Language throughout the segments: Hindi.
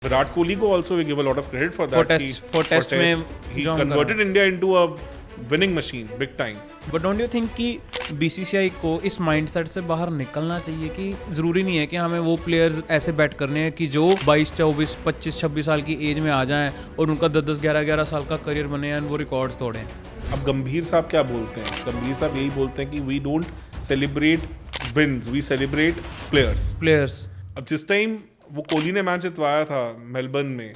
Virat Kohli को also we give a lot of credit for that. For test में he join converted करा। India into a winning machine, big time. But don't you think कि बीसीसीआई को इस माइंडसेट से बाहर निकलना चाहिए कि ज़रूरी नहीं है कि हमें वो प्लेयर्स ऐसे बैट करने हैं कि जो 22, 24, 25, 26 साल की एज में आ जाएं और उनका 10, 11 साल का करियर बने और वो रिकॉर्ड्स तोड़ें। अब गंभीर साहब क्या बोलते हैं? गंभीर साहब यही बोलते हैं कि we don't celebrate wins, we celebrate players. अब जिस टाइम वो कोहली ने मैच जितवाया था मेलबर्न में,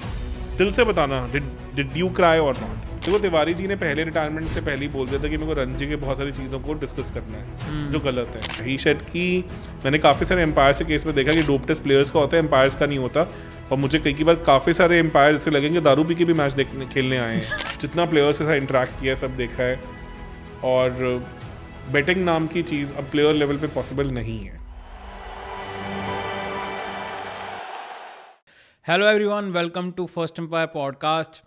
दिल से बताना, did you cry or not? देखो तिवारी जी ने पहले रिटायरमेंट से पहले ही बोल दिया था कि मेरे को रणजी के बहुत सारी चीज़ों को डिस्कस करना है जो गलत है। ही शेड की मैंने काफ़ी सारे एम्पायर्स के केस में देखा कि डोप टेस्ट प्लेयर्स का होता है, एम्पायर्स का नहीं होता। और मुझे कई बार काफ़ी सारे एम्पायर ऐसे लगेंगे दारू पी के भी मैच देखने खेलने आए हैं। जितना प्लेयर्स के साथ इंटरेक्ट किया सब देखा है। और बेटिंग नाम की चीज़ अब प्लेयर लेवल पे पॉसिबल नहीं है। Hello everyone, welcome to first umpire podcast.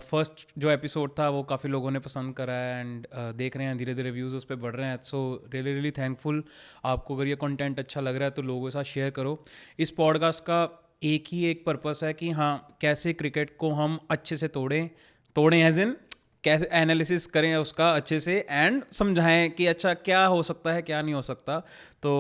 First जो एपिसोड था वो काफ़ी लोगों ने पसंद करा है एंड देख रहे हैं धीरे धीरे व्यूज़ उस पर बढ़ रहे हैं। So really thankful. आपको अगर ये कंटेंट अच्छा लग रहा है तो लोगों के साथ शेयर करो। इस पॉडकास्ट का एक पर्पस है कि हाँ, कैसे क्रिकेट को हम अच्छे से तोड़ें एज इन कैसे एनालिसिस करें उसका अच्छे से एंड समझाएं कि अच्छा क्या हो सकता है क्या नहीं हो सकता। तो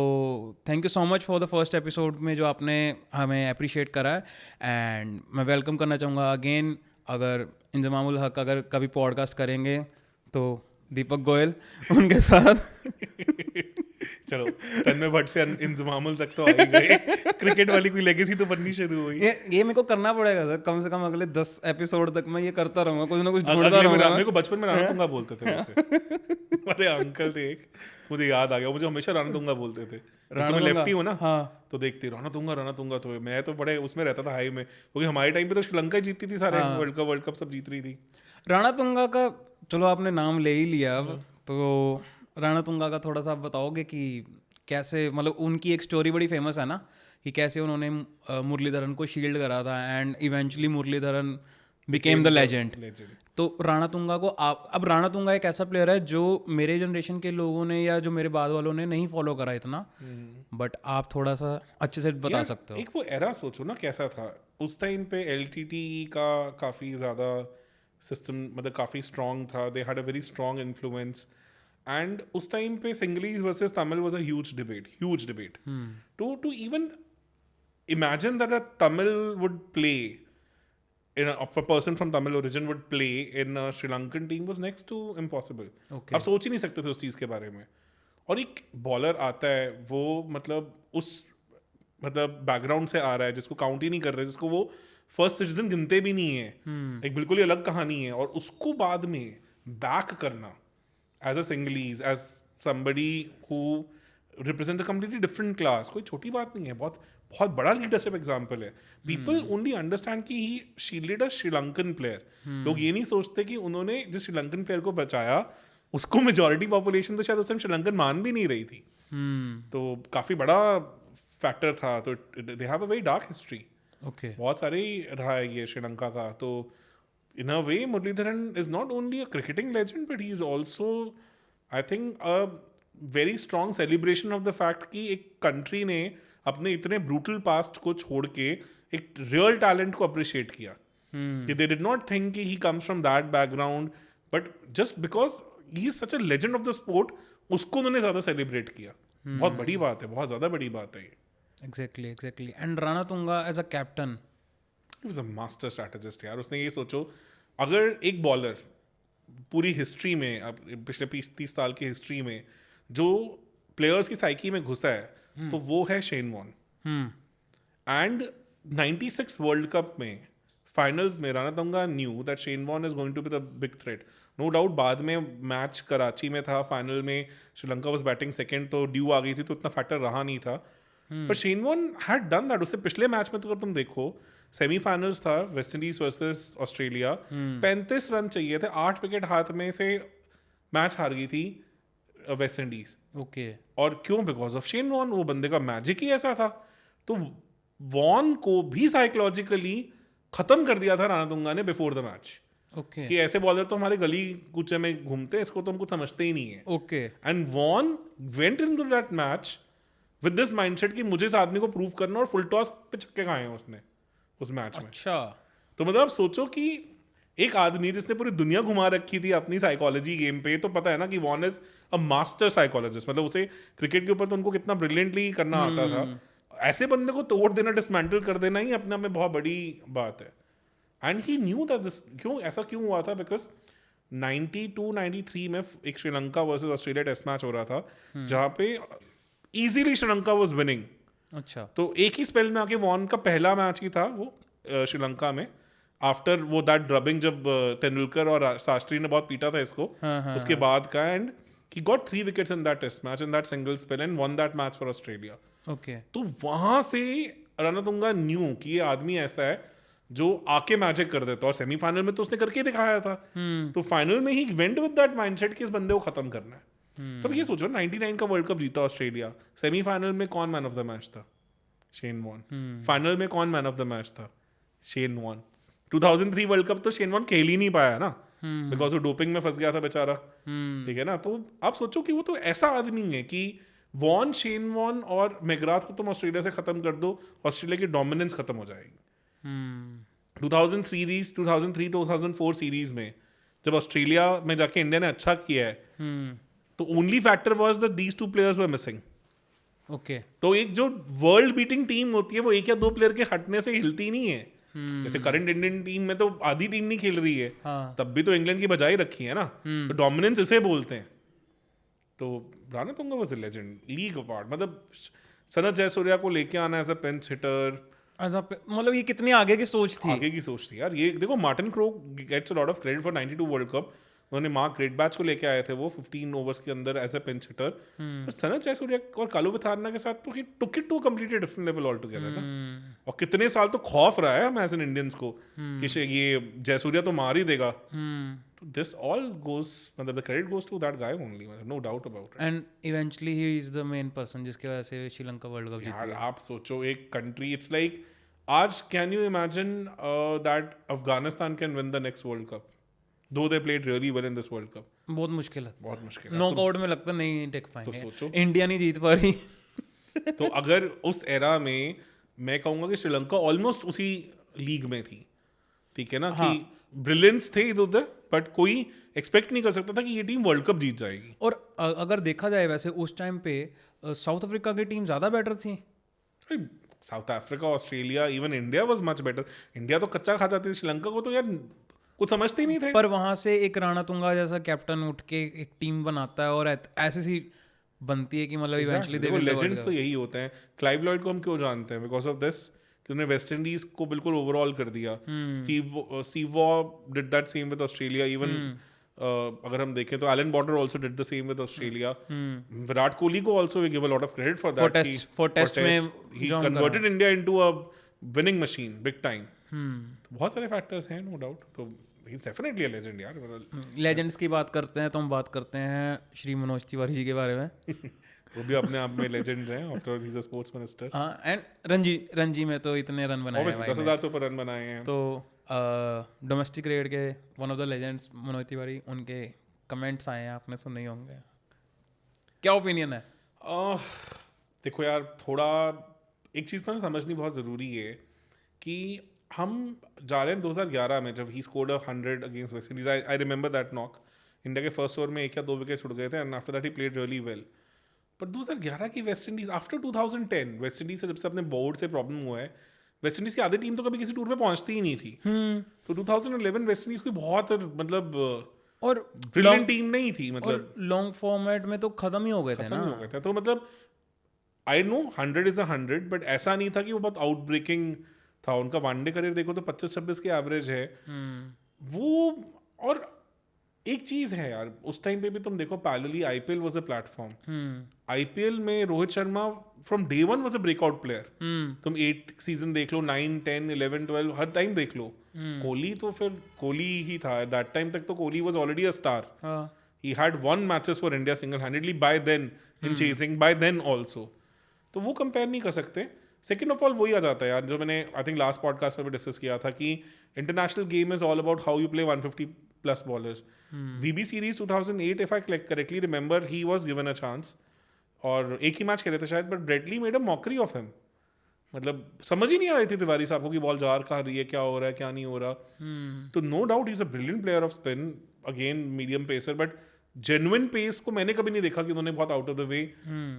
thank you so much for the first episode में जो आपने हमें अप्रिशिएट करा है। एंड मैं वेलकम करना चाहूँगा अगेन, अगर इंजमामुल हक अगर कभी पॉडकास्ट करेंगे तो दीपक गोयल उनके साथ चलो तन्मय भट्ट से इंजमामुल तक तो आ ही गए। क्रिकेट वाली कोई लेगेसी तो बननी शुरू हुई। ये मेरे को करना पड़ेगा सर, कम से कम अगले 10 एपिसोड तक मैं ये करता रहूंगा, कुछ ना कुछ ढूंढता रहूंगा। मेरे को बचपन में राणा तुंगा बोलते थे वैसे। अरे अंकल थे एक, मुझे याद आ गया, मुझे हमेशा राणा तुंगा बोलते थे। मैं लेफ्टी हूँ ना, हाँ, तो देखते राणा तुंगा। तो मैं तो बड़े उसमें रहता था हाई में, क्योंकि हमारे टाइम पे तो श्रीलंका जीतती थी सारे वर्ल्ड कप सब जीत रही थी। राणा तुंगा का चलो आपने नाम ले ही लिया अब, तो राणा तुंगा का थोड़ा सा आप बताओगे कि कैसे, मतलब उनकी एक स्टोरी बड़ी फेमस है ना कि कैसे उन्होंने मुरलीधरन को शील्ड करा था and eventually Muralitharan became the legend. तो राणा तुंगा को अब राणा तुंगा एक ऐसा प्लेयर है जो मेरे जनरेशन के लोगों ने या जो मेरे बाद वालों ने नहीं फॉलो करा इतना, बट आप थोड़ा सा अच्छे से बता सकते हो। एक वो एरा सोचो ना कैसा था उस टाइम पे। LTT का काफ़ी ज़्यादा सिस्टम, मतलब काफ़ी स्ट्रॉन्ग था। They had a very strong influence and उस टाइम पे Sinhalese versus Tamil was a huge debate to even imagine that a Tamil would play a person from Tamil origin would play in a Sri Lankan team was next to impossible. Okay. आप सोच ही नहीं सकते थे उस चीज़ के बारे में। और एक बॉलर आता है वो मतलब बैकग्राउंड से आ रहा है जिसको काउंट ही नहीं कर रहे, जिसको वो फर्स्ट सिटीजन गिनते भी नहीं है। एक बिल्कुल ही अलग कहानी है। और उसको बाद में बैक करना as a Sinhalese, as somebody who represent a completely different class, कोई छोटी बात नहीं है। बहुत बड़ा लीडरशिप एग्जाम्पल है। पीपल ओनली अंडरस्टैंड कि he shielded a Sri Lankan player. लोग ये नहीं सोचते कि उन्होंने जिस श्रीलंकन प्लेयर को बचाया उसको मेजॉरिटी पॉपुलेशन तो शायद उस टाइम श्रीलंकन मान भी नहीं रही थी। तो काफ़ी बड़ा फैक्टर था। तो they have a very dark history. Okay, बहुत सारे ही रहा है ये श्रीलंका का। तो in a way Muralidharan is not only a cricketing legend but he is also I think a very strong celebration of the fact कि एक कंट्री ने अपने इतने ब्रूटल पास्ट को छोड़ के एक रियल टैलेंट को अप्रिशिएट किया। कि दे डिड नॉट थिंक कि ही comes from that background, but just because he is such a legend of the sport उसको उन्होंने ज़्यादा सेलिब्रेट किया। बहुत बड़ी बात है, बहुत ज़्यादा बड़ी बात है ये। Exactly. And Ranatunga as a captain, he was a master strategist यार। उसने ये सोचो, अगर एक बॉलर पूरी हिस्ट्री में, अब पिछले 30 साल की हिस्ट्री में जो प्लेयर्स की साइकी में घुसा है तो वो है Shane Warne. And 96 world cup में फाइनल्स में Ranatunga knew that Shane Warne is going to be the big threat. No doubt बाद में मैच कराची में था, फाइनल में श्रीलंका वाज बैटिंग सेकंड तो ड्यू आ गई थी तो इतना फैक्टर रहा नहीं था। पर Shane Warne had done that. उससे पिछले मैच में तो अगर तुम देखो, सेमीफाइनल्स था West Indies versus Australia, 35 run चाहिए थे, 8 विकेट हाथ में से मैच हार गई थी वेस्ट इंडीज। ओके, और क्यों? Because of Shane Warne. वो बंदे का मैजिक ही ऐसा था। तो वॉर्न को भी साइकोलॉजिकली खत्म कर दिया था राणा तुंगा ने बिफोर द मैच। ओके, कि ऐसे बॉलर तो हमारे गली कूचे में घूमते हैं, इसको तो हम कुछ समझते ही नहीं है। Okay, and Warne went into that match with this mindset कि मुझे इस आदमी को प्रूव करना, और फुल टॉस पे छक्के खाए हैं उसने। उस मैच में। अच्छा, तो मतलब आप सोचो कि एक आदमी जिसने पूरी दुनिया घुमा रखी थी अपनी साइकोलॉजी गेम पे, तो पता है ना कि Warne is a master psychologist, मतलब उसे क्रिकेट के ऊपर तो उनको कितना ब्रिलियंटली करना आता था। ऐसे बंदे को तोड़ देना, डिसमेंटल कर देना ही अपने आप में बहुत बड़ी बात है। And he knew that this, क्यों ऐसा क्यों हुआ था, बिकॉज 92-93 में एक Sri Lanka versus Australia test match हो रहा था, जहाँ पे इजीली श्रीलंका वाज विनिंग। अच्छा, तो एक ही स्पेल में आके वॉन का पहला मैच ही था वो श्रीलंका में, आफ्टर वो दैट ड्रबिंग, जब तेंदुलकर और शास्त्री ने बहुत पीटा था इसको, उसके बाद का। And he got 3 wickets in that test match in that single spell and won that match for Australia. Okay, तो वहां से रणतुंगा न्यू कि ये आदमी ऐसा है जो आके मैजिक कर देता, और सेमीफाइनल में तो उसने करके दिखाया था। तो फाइनल में he went with that mindset कि इस बंदे को खत्म करना है। तब ये सोचो 99 का वर्ल्ड कप जीता ऑस्ट्रेलिया, सेमीफाइनल में कौन मैन ऑफ द मैच था? Shane Warne. फाइनल में कौन मैन ऑफ द मैच था? Shane Warne. 2003 वर्ल्ड कप तो शेन वॉर्न खेल ही नहीं पाया ना, बिकॉज वो डोपिंग में फंस गया था बेचारा, ठीक है ना। तो आप सोचो कि वो तो ऐसा आदमी है कि वॉर्न, शेन वॉर्न और मैकग्राथ को तुम ऑस्ट्रेलिया से खत्म कर दो, ऑस्ट्रेलिया की डोमिनेंस खत्म हो जाएगी। 2003-2004 सीरीज में जब ऑस्ट्रेलिया में जाके इंडिया ने अच्छा किया है, तो only factor was that these two players were missing. Okay, तो एक जो वर्ल्ड बीटिंग टीम होती है वो एक या दो प्लेयर के हटने से हिलती नहीं है। जैसे करंट इंडियन टीम में तो आधी टीम नहीं खेल रही है, तब भी तो इंग्लैंड की बजाय रखी है ना। तो डोमिनेंस इसे बोलते हैं। तो Ranatunga was a legend, league apart. मतलब सनत जयसूर्या को लेके आना एज अ पिंच हिटर, मतलब ये कितनी आगे की सोच थी। आगे की सोच थी यार। ये देखो, Martin Crowe gets a lot of credit for 92 world cup. उन्होंने मार्क ग्रेटबैच को लेके आए थे वो 15 ओवर्स के अंदर एज अ पिंच हिटर। पर सनत जयसूर्या और कालू विथारना के साथ तो ही took it to completely different level all together ना। और कितने साल तो खौफ रहा है हम एज एन इंडियंस को कि ये जयसूर्या तो मार ही देगा। तो दिस ऑल गोज, मतलब the credit goes to that guy only, no doubt about it. And eventually he is the main person जिसकी वजह से श्रीलंका वर्ल्ड कप जीत यार गया। आप सोचो, एक कंट्री, इट्स लाइक आज can you imagine that Afghanistan can win the next world cup, though they played really well in this world cup? बहुत मुश्किल है, बहुत मुश्किल है। नॉकआउट में लगता नहीं टेक तो पाएंगे। सोचो, इंडिया नहीं जीत पा रही। तो अगर उस एरा में मैं कहूंगा कि श्रीलंका ऑलमोस्ट उसी लीग में थी, ठीक है ना, कि ब्रिलियंस थे इधर उधर, बट कोई एक्सपेक्ट नहीं कर सकता था कि ये टीम वर्ल्ड कप जीत जाएगी। और अगर देखा जाए वैसे उस टाइम पे साउथ अफ्रीका की टीम ज़्यादा बेटर थी। South Africa, Australia, even India was much better. India तो कच्चा खाता थी, श्रीलंका को तो यार कुछ समझते ही नहीं थे। पर वहां से एक रणतुंगा जैसा कैप्टन उठ के एक टीम बनाता है और ऐसी सी बनती है कि मतलब इवेंचुअली दे विल लेजेंड्स तो यही होते हैं। क्लाइव लॉयड को हम क्यों जानते हैं? बिकॉज ऑफ दिस कि उन्होंने वेस्ट इंडीज को बिल्कुल ओवरऑल कर दिया। Steve Waugh did that same with Australia. Even अगर हम देखें तो Allan Border also did the same with Australia. Virat Kohli को also we give a lot of credit for that. For test में ही converted India into a winning machine big time. बहुत सारे फैक्टर्स हैं, नो डाउट। तो he is definitely a legend यार। लेजेंड्स की बात करते हैं तो हम बात करते हैं श्री मनोज तिवारी जी के बारे में। वो भी अपने आप में लेजेंड्स हैं, after he is a sports minister. हाँ, एंड रणजी में तो इतने रन बनाए हैं भाई, 10,000 से ऊपर रन बनाए हैं। तो डोमेस्टिक क्रिकेट के one of the legends Manoj Tiwari, उनके कमेंट्स आए हैं, आपने सुने ही होंगे। क्या ओपिनियन है? देखो यार, थोड़ा एक चीज़ तो समझनी बहुत ज़रूरी है कि हम जा रहे हैं 2011 में, जब he scored 100 against West Indies. I remember that knock. India के फर्स्ट ओवर में 1 या 2 विकेट छुट गए थे, and after that he played really well. पर 2011 की West Indies, after 2010 West Indies से जब से अपने बोर्ड से प्रॉब्लम हुआ है, वेस्ट इंडीज की आधी टीम तो कभी किसी टूर में पहुंचती ही नहीं थी। तो 2011 वेस्ट इंडीज कोई बहुत मतलब और ब्रिलियंट टीम नहीं थी, मतलब लॉन्ग फॉर्मेट में तो खत्म ही हो गए थे ना। हो गए थे। तो मतलब आई नो 100 इज 100, बट ऐसा नहीं था कि वो बहुत आउट ब्रेकिंग था। उनका वनडे करियर देखो तो 25-26 के एवरेज है वो। और एक चीज है यार, उस टाइम पे भी तुम देखो, parallelly IPL was a platform. IPL में Rohit Sharma from day one was a breakout player. तुम 8 सीजन देख लो, 9, 10, 11, 12, हर टाइम देख लो। कोहली तो फिर कोहली ही था दैट टाइम तक। तो Kohli was already a star. He had won matches for India single handedly by then, in chasing by then also. तो वो कंपेयर नहीं कर सकते। सेकेंड ऑफ ऑल वही आ जाता है यार, जो मैंने आई थिंक लास्ट पॉडकास्ट में भी डिस्कस किया था, कि international game is all about how you play 150 plus bowlers. VB series 2008, if I correctly remember, he was given a chance और एक ही मैच खेले थे शायद, but Bradley made a mockery of him मतलब समझ ही नहीं आ रही थी तिवारी साहब को कि बॉल जा कहाँ रही है, क्या हो रहा है, क्या नहीं हो रहा। तो no doubt he is a brilliant player of spin, again medium pacer, but genuine pace को मैंने कभी नहीं देखा कि उन्होंने बहुत आउट ऑफ द वे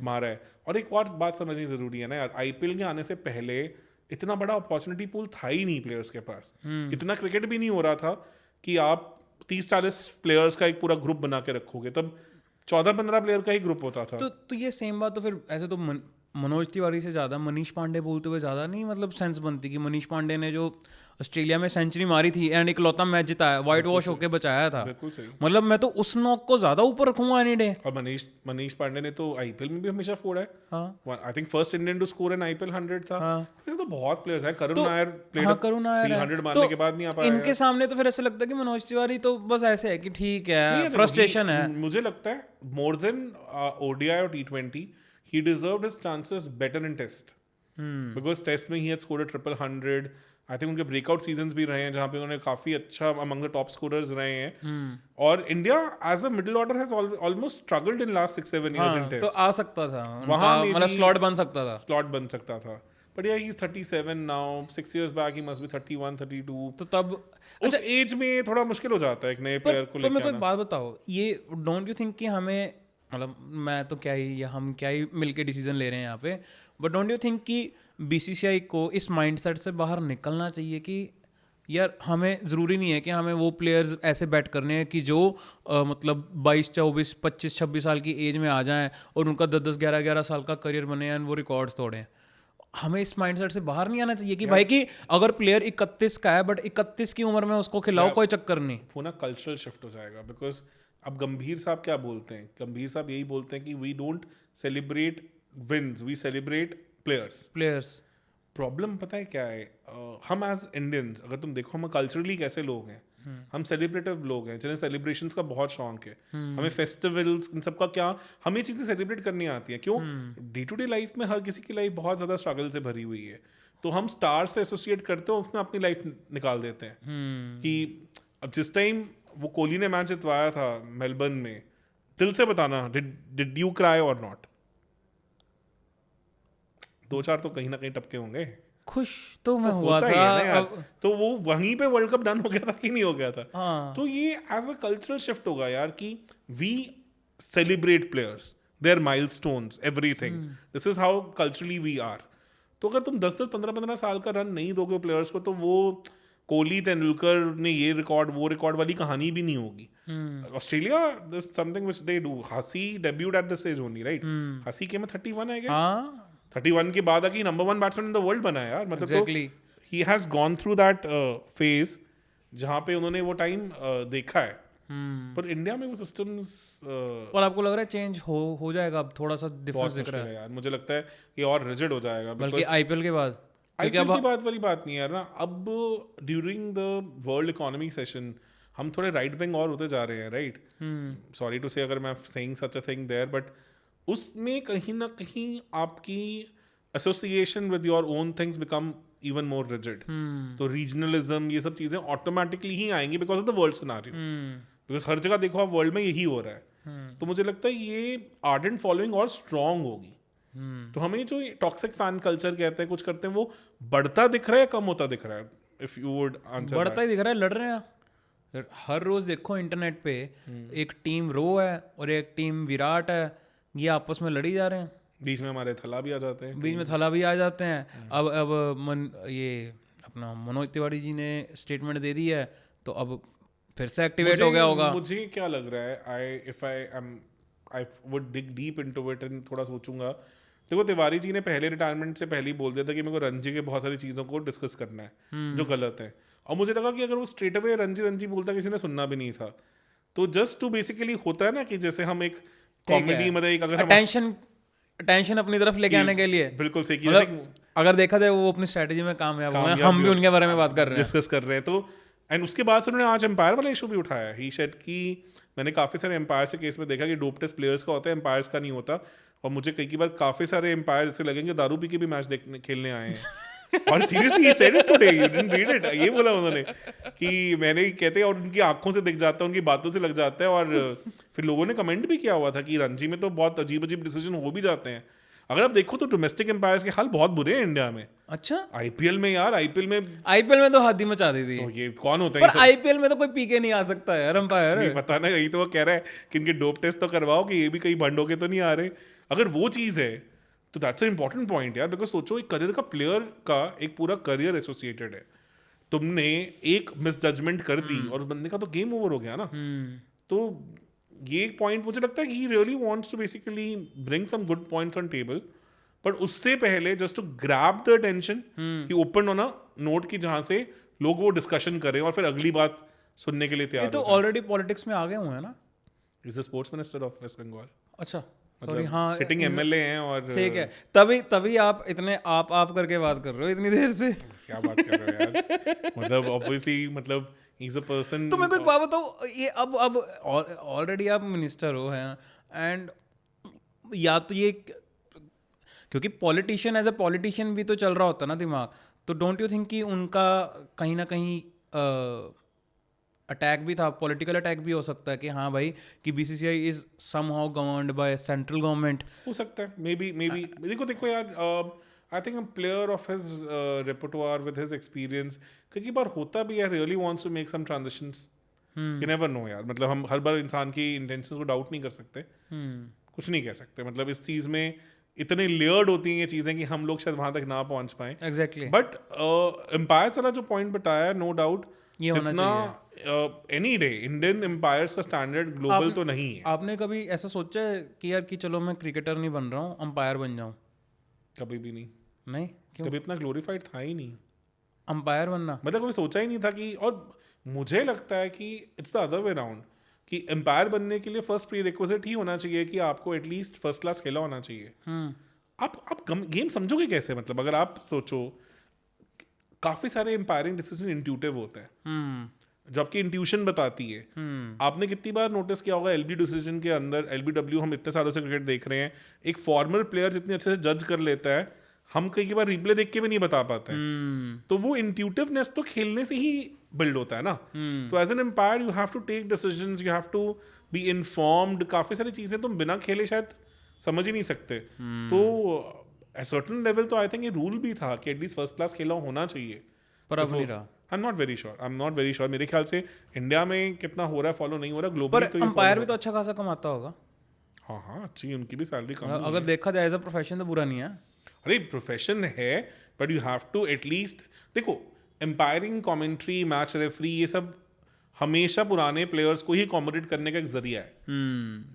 मारा है। और एक और बात समझनी जरूरी है ना यार, आईपीएल के आने से पहले इतना बड़ा अपॉर्चुनिटी पूल था ही नहीं प्लेयर्स के पास, इतना क्रिकेट भी नहीं हो रहा था कि आप 30-40 प्लेयर्स का एक पूरा ग्रुप बना के रखोगे। तब 14-15 प्लेयर का ही ग्रुप होता था। तो ये सेम बात तो फिर ऐसे तो मनोज तिवारी से ज़्यादा मनीष पांडे बोलते हुए ज़्यादा नहीं मतलब सेंस बनती कि मनीष पांडे ने जो ऑस्ट्रेलिया में सेंचुरी मारी थी एंड इकलौता मैच जिताया, वाइट वॉश होके बचाया था, बिल्कुल सही। मतलब मैं तो उस नॉक को ज़्यादा ऊपर रखूंगा एनी डे। और मनीष पांडे ने तो आईपीएल में भी हमेशा फोड़ा है। हाँ I think first Indian to score an IPL 100 था। हाँ। ऐसे तो बहुत प्लेयर्स हैं। करुण तो नायर प्लेड हाँ करुण नायर है। 300 मारने के बाद नहीं आ पाया। इनके सामने तो फिर ऐसा लगता है कि मनोज तिवारी तो बस ऐसे है कि ठीक है, नहीं, फ्रस्ट्रेशन है। मुझे लगता है मोर देन ओडीआई और T20 he deserved his chances better in test because test में he had scored a triple 100. I think उनके ब्रेकआउट सीजन्स भी रहे हैं जहाँ पे उन्होंने काफी अच्छा अमंग द टॉप स्कोरर्स रहे हैं। और India as a middle order has almost struggled in last 6-7 years in तो test. आ सकता था वहाँ उनका, मतलब स्लॉट बन सकता था। स्लॉट बन सकता था, बट यार he is 37 now, 6 years back he must be 31 32. तो तब उस एज में थोड़ा मुश्किल हो जाता है एक नए प्लेयर को पर लेके मेरे को एक आना। बात बताओ, ये डोंट यू थिंक कि हमें, मतलब मैं तो क्या ही, या हम क्या ही मिलके डिसीजन ले रहे हैं यहाँ पे, बट डोंट यू थिंक कि बीसीसीआई को इस माइंडसेट से बाहर निकलना चाहिए कि यार हमें ज़रूरी नहीं है कि हमें वो प्लेयर्स ऐसे बैट करने हैं कि जो मतलब 22, 24, 25, 26 साल की एज में आ जाएं और उनका 10, 11 साल का करियर बने एंड वो रिकॉर्ड्स तोड़ें। हमें इस माइंडसेट से बाहर नहीं आना चाहिए कि भाई कि अगर प्लेयर 31 का है बट 31 की उम्र में उसको खिलाओ, कोई चक्कर नहीं। वो ना कल्चरल शिफ्ट हो जाएगा। बिकॉज अब गंभीर साहब क्या बोलते हैं, गंभीर साहब यही बोलते हैं कि we don't celebrate wins, we celebrate players. Problem पता है क्या है, हम एज इंडियंस अगर तुम देखो, हम कल्चरली कैसे लोग हैं, हम सेलिब्रेटिव लोग हैं जिन्हें सेलिब्रेशंस का बहुत शौक है। हमें फेस्टिवल्स इन सब का क्या, हमें चीज़ें सेलिब्रेट करनी आती हैं। क्यों, डे टू डे लाइफ में हर किसी की लाइफ बहुत ज़्यादा स्ट्रगल से भरी हुई है, तो हम स्टार से एसोसिएट करते हैं, उसमें अपनी लाइफ निकाल देते हैं। कि अब जिस टाइम वो कोहली ने मैच जितवाया था मेलबर्न में, दिल से बताना, डिड यू क्राई और नॉट? 2-4 तो कहीं ना कहीं टपके होंगे। खुश तो मैं हुआ होता ही था है ना यार। अब, तो वो वहीं पे वर्ल्ड कप डन हो गया था कि नहीं हो गया था? हाँ। तो ये एज अ कल्चरल शिफ्ट होगा यार कि we celebrate players, their milestones, everything. This is how culturally we are. तो अगर तुम 10-10, 15-15 साल का रन नहीं दोगे प्लेयर्स को, तो वो कोहली, तेंदुलकर ने ये रिकॉर्ड वो रिकॉर्ड वाली कहानी भी नहीं होगी। Australia, this something which they do. Hussey debuted at this age only, right? Hussey के में 31 आई गेस। हाँ 31 के बाद आके number 1 batsman in the world बना है यार। मतलब Exactly. तो he has gone through that phase जहाँ पे उन्होंने वो टाइम देखा है। पर इंडिया में वो सिस्टम्स और आपको लग रहा है चेंज हो जाएगा अब? थोड़ा सा डिफरेंस बहुत दिख रहा मुश्किल है है यार। मुझे लगता है ये और रिजिड हो जाएगा। बल्कि आईपीएल के बाद, क्योंकि आईपीएल अब की बात वाली बात नहीं है यार ना। अब during the world economy session हम थोड़े राइट विंग और होते जा रहे हैं, राइट? सॉरी टू से अगर मैं saying such a thing there, but उसमें कहीं ना कहीं आपकी association with your own things become even more rigid. तो रीजनलिज्म, ये सब चीजें ऑटोमेटिकली ही आएंगी because of the world scenario. Because हर जगह देखो आप, वर्ल्ड में यही हो रहा है। तो मुझे लगता है ये आर्डेंट फॉलोइंग और स्ट्रांग होगी। तो हमें जो टॉक्सिक फैन कल्चर कहते हैं, कुछ करते हैं, वो बढ़ता दिख रहा है, कम होता दिख रहा है? If you would answer. बढ़ता ही दिख रहा है, लड़ रहे हैं हर रोज। देखो इंटरनेट पे एक टीम रो है और एक टीम विराट है, ये आपस में लड़ी जा रहे हैं। बीच में हमारे थला भी आ जाते हैं, बीच में थला भी आ जाते हैं। अब ये अपना मनोज तिवारी जी ने स्टेटमेंट दे दी है, तो अब फिर से एक्टिवेट हो गया होगा। मुझे क्या लग रहा है, I would dig deep into it and थोड़ा सोचूंगा। देखो तिवारी जी ने पहले रिटायरमेंट से पहले ही बोल दिया था कि मेरे को रणजी के बहुत सारी चीज़ों को डिस्कस करना है जो गलत है। और मुझे लगा कि अगर वो स्ट्रेट अवे रणजी बोलता, किसी ने सुनना भी नहीं था। तो जस्ट टू बेसिकली होता है ना कि जैसे हम एक कॉमेडी, मतलब एक अगर अटेंशन अपनी तरफ लेके आने के लिए, बिल्कुल सही, मतलब अगर देखा जाए वो अपनी स्ट्रेटजी में कामयाब हुए हैं, हम भी उनके बारे में बात कर रहे हैं, डिस्कस कर रहे हैं। तो एंड उसके बाद से उन्होंने आज एम्पायर वाला इशू भी उठाया। ही सेड कि मैंने काफ़ी सारे एम्पायर से केस में देखा कि डोप टेस्ट प्लेयर्स का होता है, एम्पायर्स का नहीं होता। और मुझे कई बार काफ़ी सारे एम्पायर ऐसे लगेंगे दारू पी के भी मैच देखने खेलने आए हैं। और seriously he said it today, you didn't read it, ये बोला उन्होंने कि मैंने कहते हैं, और उनकी आंखों से दिख जाता है, उनकी बातों से लग जाता है। और फिर लोगों ने कमेंट भी किया हुआ था कि रणजी में तो बहुत अजीब अजीब डिसीजन हो भी जाते हैं। अगर आप देखो तो डोमेस्टिक एम्पायर्स के हाल बहुत बुरे हैं इंडिया में। अच्छा, आईपीएल में यार, आईपीएल में तो हद ही मचा दी थी। तो ये कौन होता है पर आईपीएल में तो कोई पीके नहीं आ सकता यार अंपायर। नहीं पता ना, यही तो वो कह रहा है कि इनके डोप टेस्ट तो करवाओ कि ये भी कहीं भंड होके तो नहीं आ रहे। अगर वो चीज़ है तो दैट्स एन इंपॉर्टेंट पॉइंट यार, बिकॉज सोचो एक करियर का, प्लेयर का एक पूरा करियर एसोसिएटेड है, तुमने एक मिस जजमेंट कर दी और उस बंदे का तो गेम ओवर हो गया ना। तो ये पॉइंट मुझे लगता है he really wants to basically bring some good points on table, but उससे पहले just to grab the attention he open on a note की जहां से लोग वो डिस्कशन करें और फिर अगली बात सुनने के लिए ये तैयार तो हो जाएं। ऑलरेडी पॉलिटिक्स में आ गए हुए हैं ना। Is the sports minister of West Bengal. अच्छा सॉरी, हाँ सिटिंग एमएलए हैं और ठीक है, तभी आप इतने आप करके बात कर रहे हो इतनी देर से। क्या बात कर रहे हो यार, मतलब ऑब्वियसली, मतलब ही इज अ पर्सन। तो मेरे को एक बात बताओ, ये अब ऑलरेडी आप मिनिस्टर हो हैं, एंड या तो ये, क्योंकि पॉलिटिशियन एज अ पॉलिटिशियन भी तो चल रहा होता है ना दिमाग, तो डोंट यू थिंक कि उनका कहीं ना कहीं अटैक भी था, पॉलिटिकल अटैक भी हो सकता है कि हाँ भाई कि BCCI is somehow governed by central government. हो सकता है, मे बी देखो यार, I think a player of his repertoire with his experience कई बार होता भी है, really wants to make some transitions, you never know यार। मतलब हम हर बार इंसान की इंटेंशंस को डाउट नहीं कर सकते, कुछ नहीं कह सकते। मतलब इस चीज में इतने लेयर्ड होती हैं ये चीजें कि हम लोग शायद वहां तक ना पहुंच पाए। एग्जैक्टली, बट एम्पायर्स वाला जो पॉइंट बताया, नो डाउट ये होना एनी डे इंडियन एम्पायर्स का स्टैंडर्ड ग्लोबल तो नहीं है। आपने कभी ऐसा सोचा है कि यार कि चलो मैं क्रिकेटर नहीं बन रहा हूँ, अंपायर बन जाऊँ? कभी भी नहीं, नहीं, क्यों? कभी इतना ग्लोरीफाइड था ही नहीं अंपायर बनना, मतलब कभी सोचा ही नहीं था कि। और मुझे लगता है कि it's the other way round, कि एम्पायर बनने के लिए फर्स्ट प्री रिक्विजिट ही होना चाहिए कि आपको एटलीस्ट फर्स्ट क्लास खेला होना चाहिए। आप गेम समझोगे कैसे? मतलब अगर आप सोचो, काफी सारे एम्पायरिंग डिसीजन इंट्यूटिव होते हैं, जो आपकी इंट्यूशन बताती है। आपने कितनी बार नोटिस किया होगा एलबी डिसीजन के अंदर, एलबीडब्ल्यू, हम इतने सालों से क्रिकेट देख रहे हैं, एक फॉर्मर प्लेयर जितने अच्छे से जज कर लेता है, हम कई बार रिप्ले देख के भी नहीं बता पाते हैं। तो वो इंट्यूटिवनेस तो खेलने से ही बिल्ड होता है ना। तो as an umpire you have to take decisions, you have to be informed. काफी सारी चीजें तुम बिना खेले शायद समझ ही नहीं सकते। तो एट सर्टेन लेवल तो आई थिंक ये रूल भी था कि एटलीस्ट फर्स्ट क्लास खेला होना चाहिए, पर अब नहीं रहा। आई एम नॉट वेरी श्योर। मेरे ख्याल से इंडिया में कितना हो रहा है फॉलो नहीं हो रहा, ग्लोबली पर अंपायर भी तो अच्छा खासा कमाता होगा। हाँ, अच्छी उनकी भी सैलरी कम अगर देखा जाए एज अ प्रोफेशन तो बुरा नहीं है। अरे प्रोफेशन है, but you have to at least, देखो एम्पायरिंग, कमेंट्री, मैच रेफरी, ये सब हमेशा पुराने प्लेयर्स को ही अकोमोडेट करने का एक जरिया है।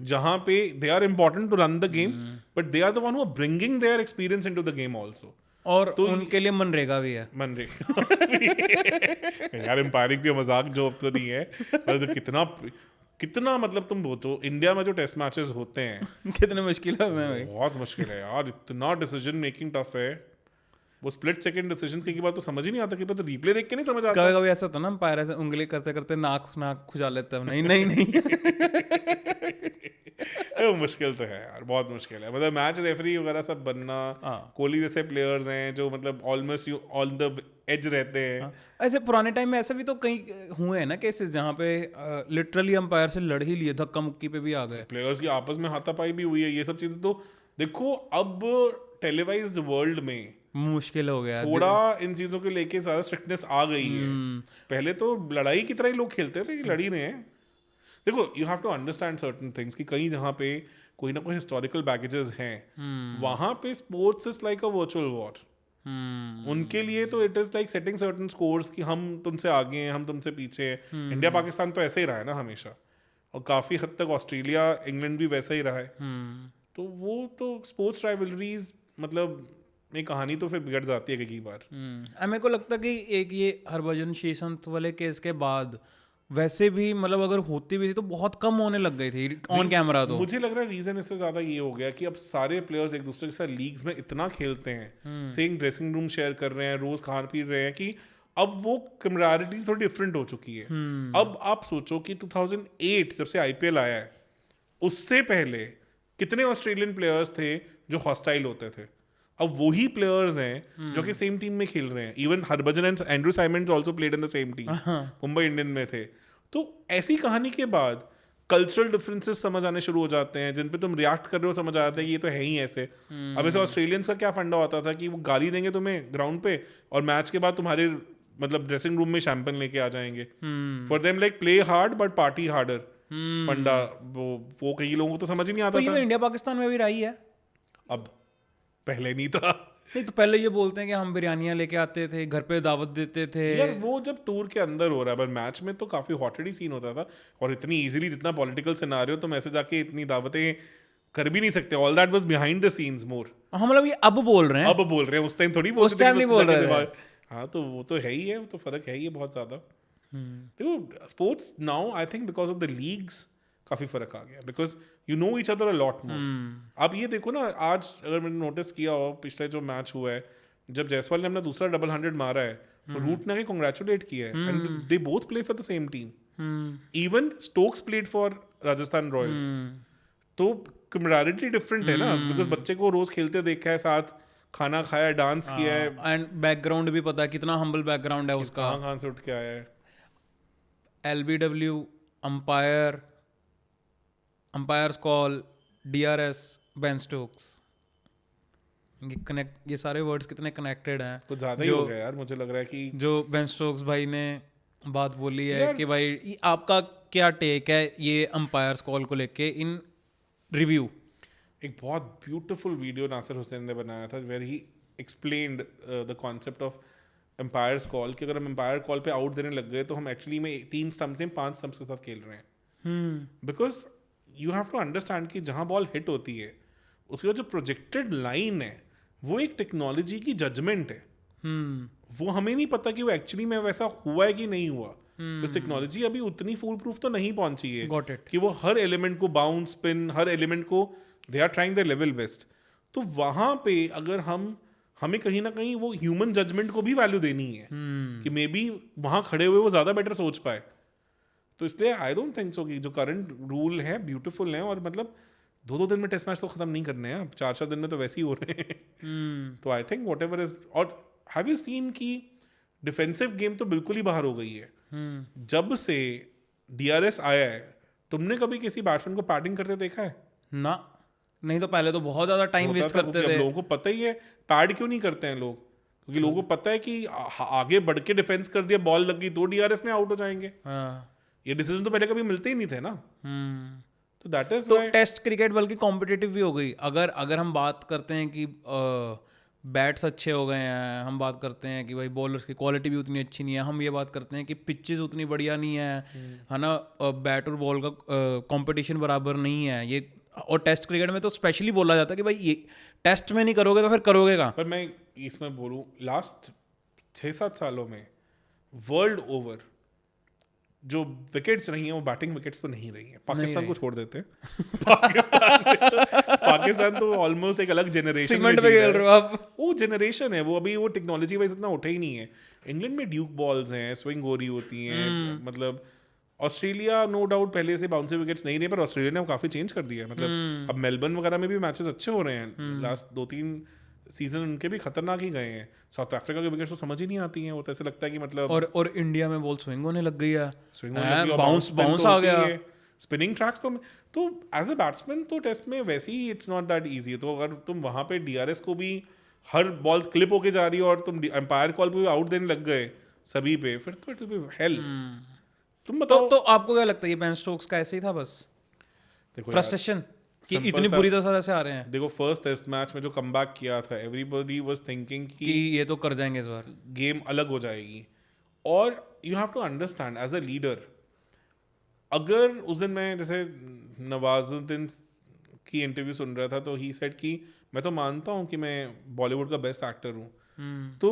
जहां पे they are important to run the game, but they are the one who are bringing their experience into the game also. और तो उनके लिए मनरेगा भी है। यार एम्पायरिंग भी मजाक जो तो नहीं है, मतलब कितना मतलब तुम सोचो इंडिया में जो टेस्ट मैचेस होते हैं कितने मुश्किल है भाई, बहुत मुश्किल है यार, इतना डिसीजन मेकिंग टफ है। वो स्प्लिट सेकंड डिसीजंस की बात तो समझ ही नहीं आता, कि पता रिप्ले देख के नहीं समझ आता। कभी ऐसा होता ना अंपायर ऐसे उंगली करते करते नाक खुजा लेते हैं, नहीं मुश्किल तो है यार, बहुत मुश्किल है। मतलब मैच रेफरी वगैरह सब बनना, कोहली जैसे प्लेयर्स हैं जो मतलब almost you on the edge रहते हैं। ऐसे पुराने टाइम में ऐसे भी तो कई हुए हैं ना केसेस जहाँ पे लिटरली अंपायर से लड़ ही लिए, धक्का मुक्की पे भी आ गए, प्लेयर्स की आपस में हाथापाई भी हुई है। ये सब चीजें तो देखो अब टेलीवाइज्ड वर्ल्ड में मुश्किल हो गया, थोड़ा इन चीजों को लेके ज्यादा स्ट्रिक्टनेस आ गई है। पहले तो लड़ाई की तरह ही लोग खेलते थे कि लड़ ही रहे हैं। देखो you have to understand certain things कि कहीं जहाँ पे कोई ना कोई हिस्टोरिकल बैगेजेस हैं, वहां पे sports is like a virtual war. उनके लिए तो it is like setting certain scores कि हम तुमसे आगे हैं, हम तुमसे पीछे हैं। इंडिया पाकिस्तान तो ऐसे ही रहा है ना हमेशा, और काफी हद तक ऑस्ट्रेलिया इंग्लैंड भी वैसा ही रहा है। तो वो तो स्पोर्ट्स राइवलरीज, मतलब ये कहानी तो फिर बिगड़ जाती है कई बार। मेरे को लगता है कि एक ये हरभजन श्रीसंत वाले केस के बाद वैसे भी मतलब अगर होती भी थी तो बहुत कम होने लग गई थी ऑन कैमरा। तो मुझे लग रहा है रीजन इससे ज्यादा ये हो गया कि अब सारे प्लेयर्स एक दूसरे के साथ लीग्स में इतना खेलते हैं, सेम ड्रेसिंग रूम शेयर कर रहे हैं, रोज खान पी रहे हैं, कि अब वो कैमरारिटी थोड़ी डिफरेंट हो चुकी है। अब आप सोचो कि 2008 जब से आईपीएल आया है, उससे पहले कितने ऑस्ट्रेलियन प्लेयर्स थे जो हॉस्टाइल होते थे। अब वही प्लेयर्स हैं जो कि सेम टीम में खेल रहे हैं। Even Harbhajan and Andrew Symonds also played in the same team, Mumbai Indian में थे। तो ऐसी कहानी के बाद कल्चरल डिफरेंसेस समझ आने शुरू हो जाते हैं, जिन पे तुम रिएक्ट कर रहे हो समझ आ जाता है कि ये तो है ही ऐसे। अब ऐसे ऑस्ट्रेलियंस का क्या फंडा होता था कि वो गाली देंगे तुम्हें ग्राउंड पे और मैच के बाद तुम्हारे मतलब ड्रेसिंग रूम में शैंपेन लेके आ जाएंगे। For them like play hard but party harder फंडा, वो कई लोगों को तो समझ ही नहीं आता ये था। तो इंडिया पाकिस्तान में भी रही है। अब पहले नहीं था नहीं तो पहले ये बोलते हैं कि हम बिरयानियां लेके आते थे, घर पे दावत देते थे। यार वो जब टूर के अंदर हो रहा है, पर मैच में तो काफी हॉटेड ही सीन होता था। और इतनी इजीली जितना पॉलिटिकल सिनारियो, तुम ऐसे जाके इतनी दावतें कर भी नहीं सकते। All that was behind the scenes more. हम मतलब ये अब बोल रहे हैं, अब बोल रहे हैं, उस टाइम थोड़ी बोलते उस टाइम नहीं बोल रहे थे। हाँ तो वो तो है ही है, वो तो फर्क है ही है बहुत ज्यादा। देखो sports now I think because of the leagues काफी फर्क आ गया, because you know each other a lot more. अब ये देखो ना, आज अगर मैंने नोटिस किया हो पिछले जो मैच हुआ है, जब जायसवाल ने अपना दूसरा डबल 100 मारा है, तो रूट ने कांग्रेचुलेट किया है, and they both play for the same team. Even Stokes played for Rajasthan Royals. तो कम्युनिटी डिफरेंट है ना, बिकॉज बच्चे को रोज खेलते देखा है, साथ खाना खाया, डांस किया है, एंड बैकग्राउंड भी पता है कितना हम्बल बैकग्राउंड है उसका। कहाँ से उठ के आया है। LBW, umpires call, DRS, Ben Stokes, ये सारे वर्ड्स कितने कनेक्टेड हैं। कुछ ज्यादा ही हो गया यार, मुझे लग रहा है कि जो बेन स्टोक्स भाई ने बात बोली है कि भाई आपका क्या टेक है ये अंपायर्स कॉल को लेके इन रिव्यू। एक बहुत ब्यूटीफुल वीडियो नासिर हुसैन ने बनाया था, where he explained the concept of umpire's call, कि अगर हम एम्पायर कॉल पे आउट देने लग गए तो हम एक्चुअली में 3 स्टंप से 5 स्टंप के साथ खेल रहे हैं। Because you have to understand कि जहां बॉल हिट होती है उसके बाद जो प्रोजेक्टेड लाइन है वो एक टेक्नोलॉजी की जजमेंट है। वो हमें नहीं पता कि वो एक्चुअली में वैसा हुआ है कि नहीं हुआ। बस टेक्नोलॉजी अभी उतनी फुल प्रूफ तो नहीं पहुंची है कि वो हर एलिमेंट को बाउंस स्पिन, हर एलिमेंट को they are trying the level best. तो वहां पे अगर हमें कहीं ना कहीं वो ह्यूमन जजमेंट को भी वैल्यू देनी है कि मे बी वहां खड़े हुए वो ज्यादा बेटर सोच पाए। तो इसलिए आई डोंट थिंक सो कि जो करंट रूल है ब्यूटीफुल है, और मतलब 2-2 दिन में टेस्ट मैच तो खत्म नहीं करने हैं, 4-4 दिन में तो वैसे ही हो रहे हैं। तो I think what ever is, और हैव यू सीन की डिफेंसिव गेम तो बिल्कुल ही बाहर हो गई है। जब से DRS आया है, तुमने कभी किसी बैट्समैन को पैडिंग करते देखा है? ना, नहीं तो पहले तो बहुत ज्यादा टाइम वेस्ट करते थे। लोगों को पता ही है पैड क्यों नहीं करते हैं लोग, क्योंकि लोगों को पता है कि आगे बढ़ के डिफेंस कर दिया, बॉल लग गई तो DRS में आउट हो जाएंगे। ये डिसीजन तो पहले कभी मिलते ही नहीं थे ना। तो दैट इज तो टेस्ट क्रिकेट बल्कि कॉम्पिटिटिव भी हो गई। अगर हम बात करते हैं कि बैट्स अच्छे हो गए हैं, हम बात करते हैं कि भाई बॉलर्स की क्वालिटी भी उतनी अच्छी नहीं है, हम ये बात करते हैं कि पिचेस उतनी बढ़िया नहीं है ना, बैट और बॉल का कंपटीशन बराबर नहीं है ये। और टेस्ट क्रिकेट में तो स्पेशली बोला जाता है कि भाई ये टेस्ट में नहीं करोगे तो फिर करोगे कहाँ। पर मैं इसमें बोलूँ, लास्ट 6-7 सालों में वर्ल्ड ओवर जो विकेट्स रही हैं वो बैटिंग विकेट्स तो नहीं रही हैं। पाकिस्तान को छोड़ देते हैं। पाकिस्तान तो ऑलमोस्ट एक अलग जेनरेशन में जी रहा है। आप वो जेनरेशन है, वो अभी वो टेक्नोलॉजी वाइज इतना उठे ही नहीं है। इंग्लैंड में ड्यूक बॉल्स हैं, स्विंग हो रही होती हैं, मतलब ऑस्ट्रेलिया नो डाउट पहले से बाउंसी विकेट्स नहीं रहे, पर ऑस्ट्रेलिया ने काफी चेंज कर दिया है। मतलब अब मेलबर्न वगैरह में भी मैचेस अच्छे हो रहे हैं। लास्ट 2-3 सीजन उनके भी खतरनाक ही गए हैं। साउथ अफ्रीका के विकेट्स तो समझ ही नहीं आती हैं, वो तो ऐसे लगता है कि मतलब और इंडिया में बॉल स्विंग होने लग गई है, स्विंग बाउंस आ गया, स्पिनिंग ट्रैक्स। तो एज अ बैट्समैन तो टेस्ट में वैसे ही इट्स नॉट दैट इजी। तो अगर तुम वहां पे DRS को भी हर बॉल क्लिप होके जा रही है और तुम एम्पायर कॉल पे आउट देने लग गए सभी पे, फिर तो इट विल बी हेल। तुम बताओ तो आपको क्या लगता है ये बेन स्टोक्स का ऐसे ही था, बस देखो फ्रस्ट्रेशन कि इतनी बुरी तरह से आ रहे हैं? देखो फर्स्ट टेस्ट मैच में जो कमबैक किया था, एवरीबॉडी वाज थिंकिंग कि ये तो कर जाएंगे इस बार, गेम अलग हो जाएगी। और you have to understand as a leader, अगर उस दिन मैं जैसे नवाजुद्दीन की इंटरव्यू सुन रहा था तो ही सेड कि मैं तो मानता हूँ कि मैं बॉलीवुड का बेस्ट एक्टर हूँ। तो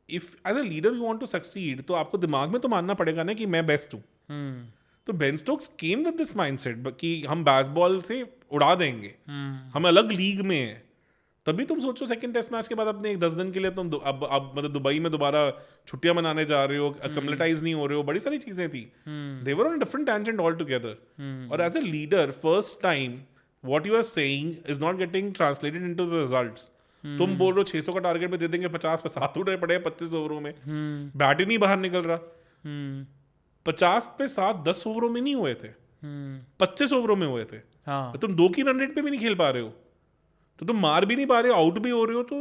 if as a leader you want to succeed, तो आपको दिमाग में तो मानना पड़ेगा ना कि मैं बेस्ट हूँ। तो Ben Stokes came with this mindset कि हम बेसबॉल से उड़ा देंगे, हम अलग लीग में हैं। तभी तुम सोचो सेकंड टेस्ट मैच के बाद अपने 10 दिन के लिए तुम अब मतलब दुबई में दोबारा छुट्टियां मनाने जा रहे हो, अकमलेटाइज नहीं हो रहे हो, बड़ी सारी चीजें थी। They were on different tangent all together. और as a leader first time what you are saying is not getting translated into the results. तुम बोल रहे हो 600 का टारगेट पे दे देंगे, 50 पे 7 उड़ रहे पड़े 25 ओवरों में, बैट ही नहीं बाहर निकल रहा। 50 पे 7 10 ओवरों में नहीं हुए थे। 25 ओवरों में हुए थे। हाँ, तुम 2 की रन रेट पे भी नहीं खेल पा रहे हो, तो तुम मार भी नहीं पा रहे हो, आउट भी हो रहे हो, तो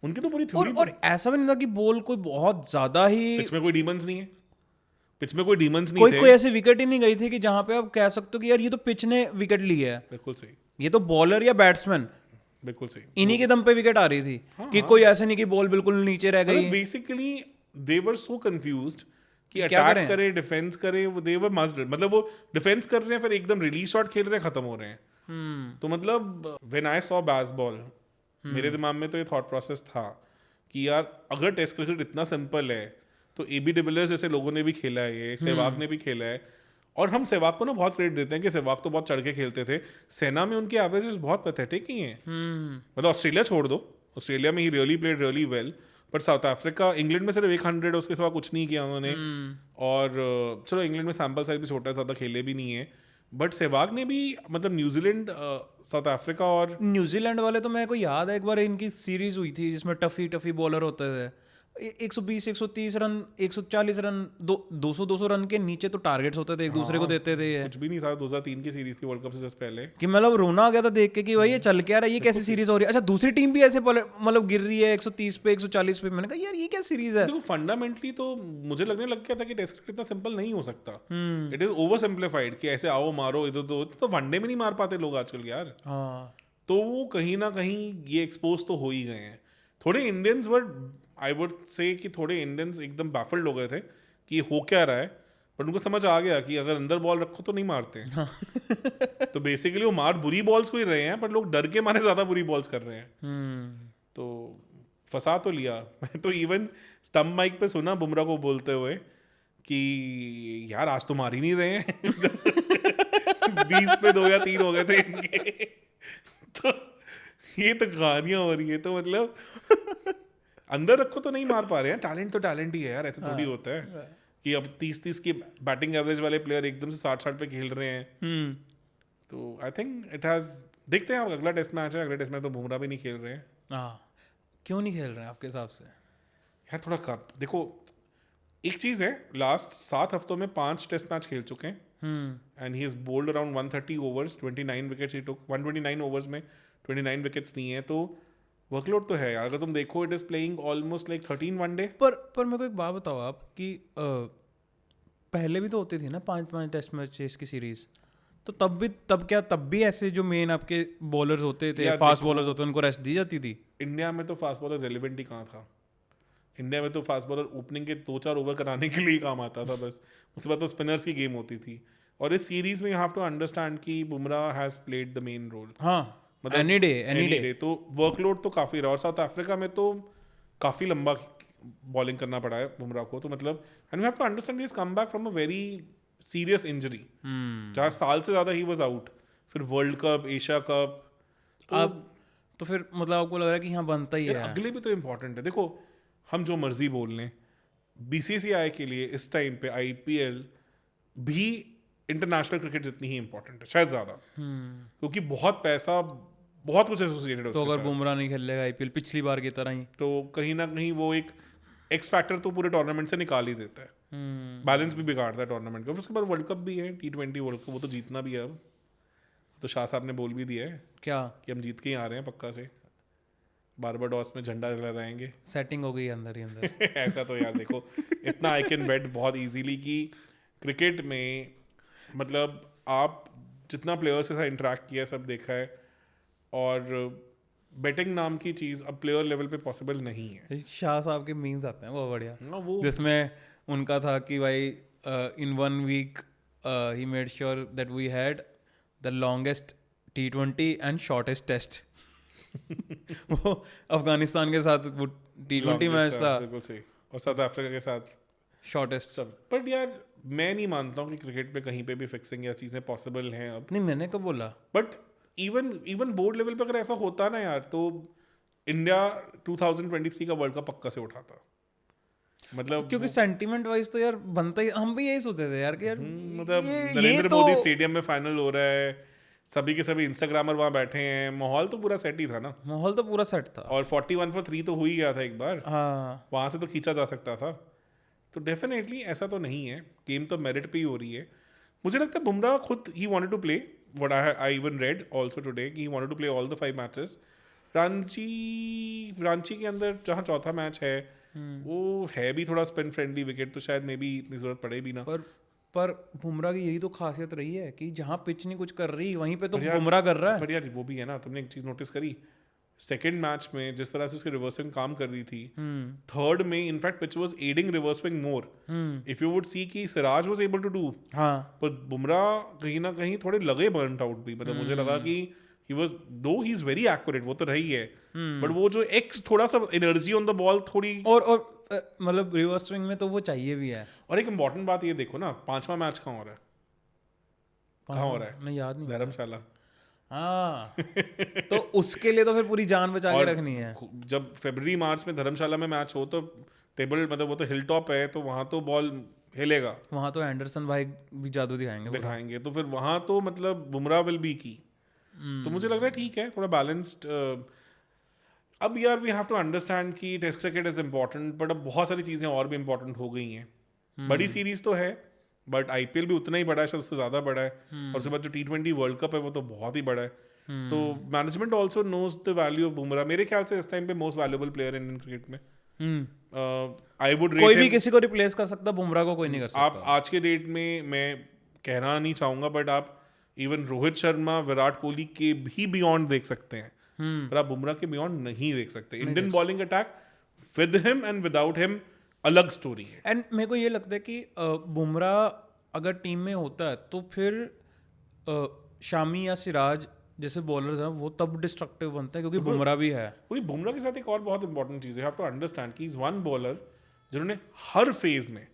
उनकी तो पूरी थ्योरी। और ऐसा भी नहीं था कि बॉल कोई बहुत ज्यादा ही पिच में कोई डीमंस नहीं है, पिच में कोई डीमंस नहीं थे। कोई ऐसी विकेट ही नहीं गई थी कि जहां पे आप कह सकते हो कि यार ये तो पिच ने विकेट ली है, बिल्कुल सही, ये तो बॉलर या बैट्समैन बिल्कुल सही। इन्हीं के दम पे विकेट आ रही थी कि कोई ऐसे नहीं कि बॉल बिल्कुल नीचे रह गई। Basically they were so confused कि क्या अटैक करें? करे डिफेंस करे, वो दे वर मस्ट, मतलब वो डिफेंस कर रहे हैं फिर एकदम रिलीज शॉट खेल रहे हैं, खत्म हो रहे हैं। तो मतलब व्हेन आई सॉ बेसबॉल, मेरे दिमाग में तो ये थॉट प्रोसेस था कि यार अगर टेस्ट क्रिकेट इतना सिंपल है तो एबी डिविलियर्स जैसे लोगों ने भी खेला है, ये सहवाग ने भी खेला है, और हम सहवाग को ना बहुत क्रेडिट देते हैं कि सहवाग तो बहुत चढ़ के खेलते थे। सेना में उनके एवरेजेस बहुत पैथेटिक ही हैं। मतलब ऑस्ट्रेलिया छोड़ दो, ऑस्ट्रेलिया में he really played really well, but south Africa, England में सिर्फ 100 उसके सिवा कुछ नहीं किया उन्होंने। और चलो इंग्लैंड में सैम्पल साइज भी छोटा है, ज़्यादा खेले भी नहीं है, बट सहवाग ने भी मतलब न्यूजीलैंड, साउथ अफ्रीका और न्यूजीलैंड वाले तो मेरे को याद है एक बार इनकी सीरीज हुई थी जिसमें टफी बॉलर होते थे, 120 130 रन 140 रन 200 रन के नीचे तो टारगेट्स होते थे, एक दूसरे को देते थे ये। कुछ भी नहीं था 2003 की सीरीज थी वर्ल्ड कप से जस्ट पहले। कि मतलब रोना आ गया था देख के कि भाई ये चल क्या रहा है, ये कैसी सीरीज हो रही है। अच्छा दूसरी टीम भी ऐसे मतलब गिर रही है 130 पे 140 पे, मैंने कहा यार ये क्या सीरीज है। देखो फंडामेंटली तो मुझे लगने लग गया था कि टेस्ट क्रिकेट इतना सिंपल नहीं हो सकता, इट इज ओवर सिंप्लीफाइड कि ऐसे आओ मारो इधर तो वनडे में नहीं मार पाते लोग आजकल यार। हाँ, तो वो कहीं ना कहीं ये एक्सपोज तो हो ही गए हैं। थोड़े Indians were, I would say कि थोड़े इंडियंस एकदम बैफल्ड हो गए थे कि ये हो क्या रहा है, बट उनको समझ आ गया कि अगर अंदर बॉल रखो तो नहीं मारते हैं। तो बेसिकली वो मार बुरी बॉल्स को ही रहे हैं, पर लोग डर के मारे ज्यादा बुरी बॉल्स कर रहे हैं। तो फंसा तो लिया। मैं तो इवन स्टंप माइक पे सुना बुमराह को बोलते हुए कि यार आज तो मार ही नहीं रहे हैं। 20 पे 2 या 3 हो गए थे इनके। तो ये तो कहानियां हो रही है, तो मतलब अंदर रखो तो नहीं मार पा रहे हैं। टैलेंट तो टैलेंट ही है यार, ऐसा थोड़ी होता है कि अब 30 की बैटिंग एवरेज वाले प्लेयर एकदम से 60 पे खेल रहे हैं। तो आई थिंक इट हैज, देखते हैं अब अगला टेस्ट मैच है, अगले टेस्ट में तो बुमराह भी नहीं खेल रहे हैं। हाँ, क्यों नहीं खेल रहे हैं आपके हिसाब से? यार थोड़ा कप देखो, एक चीज है, लास्ट 7 हफ्तों में 5 टेस्ट मैच खेल चुके हैं and he is bowled around 130 overs, 29 wickets he took. 129 overs में 29 विकेट्स नहीं है, तो वर्कलोड तो है यार। अगर तुम देखो it is playing almost like 13 one day. पर मेरे को एक बात बताओ आप कि पहले भी तो होती थी ना 5-5 टेस्ट मैचेस की सीरीज, तो तब भी ऐसे जो मेन आपके बॉलर्स होते थे, फास्ट बॉलर्स होते थे, उनको रेस्ट दी जाती थी? इंडिया में तो फास्ट बॉलर रेलिवेंट ही कहाँ था। इंडिया में तो फास्ट बॉलर ओपनिंग के 2-4 ओवर कराने के लिए ही काम आता था बस, उसके बाद तो स्पिनर्स की गेम होती थी। और इस सीरीज में यू हैव टू अंडरस्टैंड कि Bumrah has played the main role. हाँ, मतलब एनी डे। तो वर्कलोड तो काफ़ी रहा, और साउथ अफ्रीका में तो काफ़ी लंबा बॉलिंग करना पड़ा है बुमराह को। तो मतलब and we have to understand this come back from a very serious injury, जहाँ साल से ज़्यादा ही वाज आउट, फिर वर्ल्ड कप, एशिया कप। अब तो फिर मतलब आपको लग रहा है कि हाँ बनता ही है? अगले भी तो इम्पोर्टेंट है। देखो हम जो मर्जी बोल लें, बीसीसीआई के लिए इस टाइम पे आईपीएल भी इंटरनेशनल क्रिकेट जितनी ही इंपॉर्टेंट है, शायद ज़्यादा, क्योंकि बहुत पैसा, बहुत कुछ एसोसिएटेड है तो उसके अगर साथ। बुमराह नहीं खेलेगा आईपीएल पिछली बार की तरह ही, तो कहीं ना कहीं वो एक एक्स फैक्टर तो पूरे टूर्नामेंट से निकाल ही देता है, बैलेंस भी बिगाड़ता है टूर्नामेंट का। फिर उसके बाद वर्ल्ड कप भी है, T20 वर्ल्ड कप, वो तो जीतना भी है। अब तो शाह साहब ने बोल भी दिया है क्या कि हम जीत के ही आ रहे हैं पक्का से, बारबाडोस में झंडा लहराएंगे। सेटिंग हो गई अंदर ही अंदर? ऐसा तो यार देखो, इतना आई कैन बेट बहुत इजीली कि क्रिकेट में मतलब आप जितना प्लेयर्स के साथ इंटरेक्ट किया है, सब देखा है, और बेटिंग नाम की चीज़ अब प्लेयर लेवल पे पॉसिबल नहीं है। शाह साहब के मीम्स आते हैं बहुत बढ़िया, ना वो जिसमें उनका था कि भाई in 1 week he made sure that we had the longest T20 and shortest test. वो अफगानिस्तान के साथ वो T20 मैच था, बिल्कुल सही, और साउथ अफ्रीका के साथ शॉर्टेस्ट। सब। बट यार मैं नहीं मानता हूँ कि क्रिकेट पे कहीं पे भी फिक्सिंग या चीज़ें पॉसिबल हैं अब। नहीं, मैंने कब बोला? बट इवन बोर्ड लेवल पे अगर ऐसा होता ना यार, तो इंडिया 2023 का वर्ल्ड कप पक्का से उठाता। मतलब क्योंकि सेंटीमेंट वाइज तो यार बनता ही, हम भी यही सोचते थे यार कि यार मतलब ये नरेंद्र तो मोदी स्टेडियम में फाइनल हो रहा है, सभी के सभी इंस्टाग्रामर वहाँ बैठे हैं, माहौल तो पूरा सेट ही था ना। माहौल तो पूरा सेट था। और 41 for 3 तो हो ही गया था एक बार, हाँ, वहाँ से तो खींचा जा सकता था। तो डेफिनेटली ऐसा तो नहीं है, गेम तो मेरिट पे ही हो रही है। मुझे लगता है बुमराह खुद ही wanted to play what I even read also today कि he wanted to play all the 5 matches. Ranchi के अंदर जहाँ चौथा मैच है वो है भी थोड़ा स्पिन फ्रेंडली विकेट, तो शायद मे बी इतनी जरूरत पड़े भी ना. पर बुमराह की यही तो खासियत रही है कि जहाँ पिच नहीं कुछ कर रही वहीं पे तो बुमराह कर रहा है. पर यार वो भी है ना, तुमने एक चीज नोटिस करी सेकंड मैच में जिस तरह से उसकी रिवर्स स्विंग काम कर रही थी, थर्ड में in fact pitch was aiding reverse swing more. If you would see कि Siraj was able to do, हाँ, पर बुमराह कहीं ना कहीं थोड़े लगे बर्न आउट भी. मतलब मुझे लगा कि he was though he's very accurate, वो तो रही है, बट वो जो एक्स थोड़ा सा एनर्जी ऑन द बॉल थोड़ी, और मतलब रिवर्स स्विंग में तो वो चाहिए भी है. और एक इम्पॉर्टेंट बात ये देखो ना, 5वां मैच कहाँ हो रहा है? कहाँ हो रहा है? नहीं याद नहीं. धर्मशाला. हाँ तो उसके लिए तो फिर पूरी जान बचा के रखनी है. जब फरवरी मार्च में धर्मशाला में मैच हो तो टेबल मतलब वो तो हिल टॉप है, तो वहां तो बॉल हिलेगा. वहां तो एंडरसन भाई भी जादू दिखाएंगे. तो फिर वहां तो मतलब बुमराह विल बी की. तो मुझे लग रहा है ठीक है, थोड़ा बैलेंस्ड. अब यार वी हैव टू अंडरस्टैंड कि test cricket is important, but अब बहुत सारी चीजें और भी इम्पोर्टेंट हो गई हैं. बड़ी सीरीज तो है, बट आईपीएल भी उतना ही बड़ा है, शायद उससे ज्यादा बड़ा है. और उसके बाद जो T20 वर्ल्ड कप है वो तो बहुत ही बड़ा है. तो management also knows the value of Bumrah. मेरे ख्याल से इस टाइम पे most valuable player Indian cricket में. आई वुड कोई भी किसी को रिप्लेस कर सकता, बुमराह को कोई नहीं कर सकता. आप आज के डेट में, मैं कहना नहीं चाहूंगा, बट आप इवन रोहित शर्मा, विराट कोहली के भी बियॉन्ड देख सकते हैं, पर आप बुमराह के बियॉन्ड नहीं देख सकते. Indian bowling attack with him and without him अलग स्टोरी है. एंड मेरे को ये लगता है कि बुमराह अगर टीम में होता है तो फिर शामी या सिराज जैसे बॉलर्स हैं वो तब डिस्ट्रक्टिव बनता है, क्योंकि बुमराह भी है. वही बुमराह के साथ एक और बहुत इंपॉर्टेंट चीज है, हैव टू अंडरस्टैंड कि इज वन बॉलर जिन्होंने हर फेज में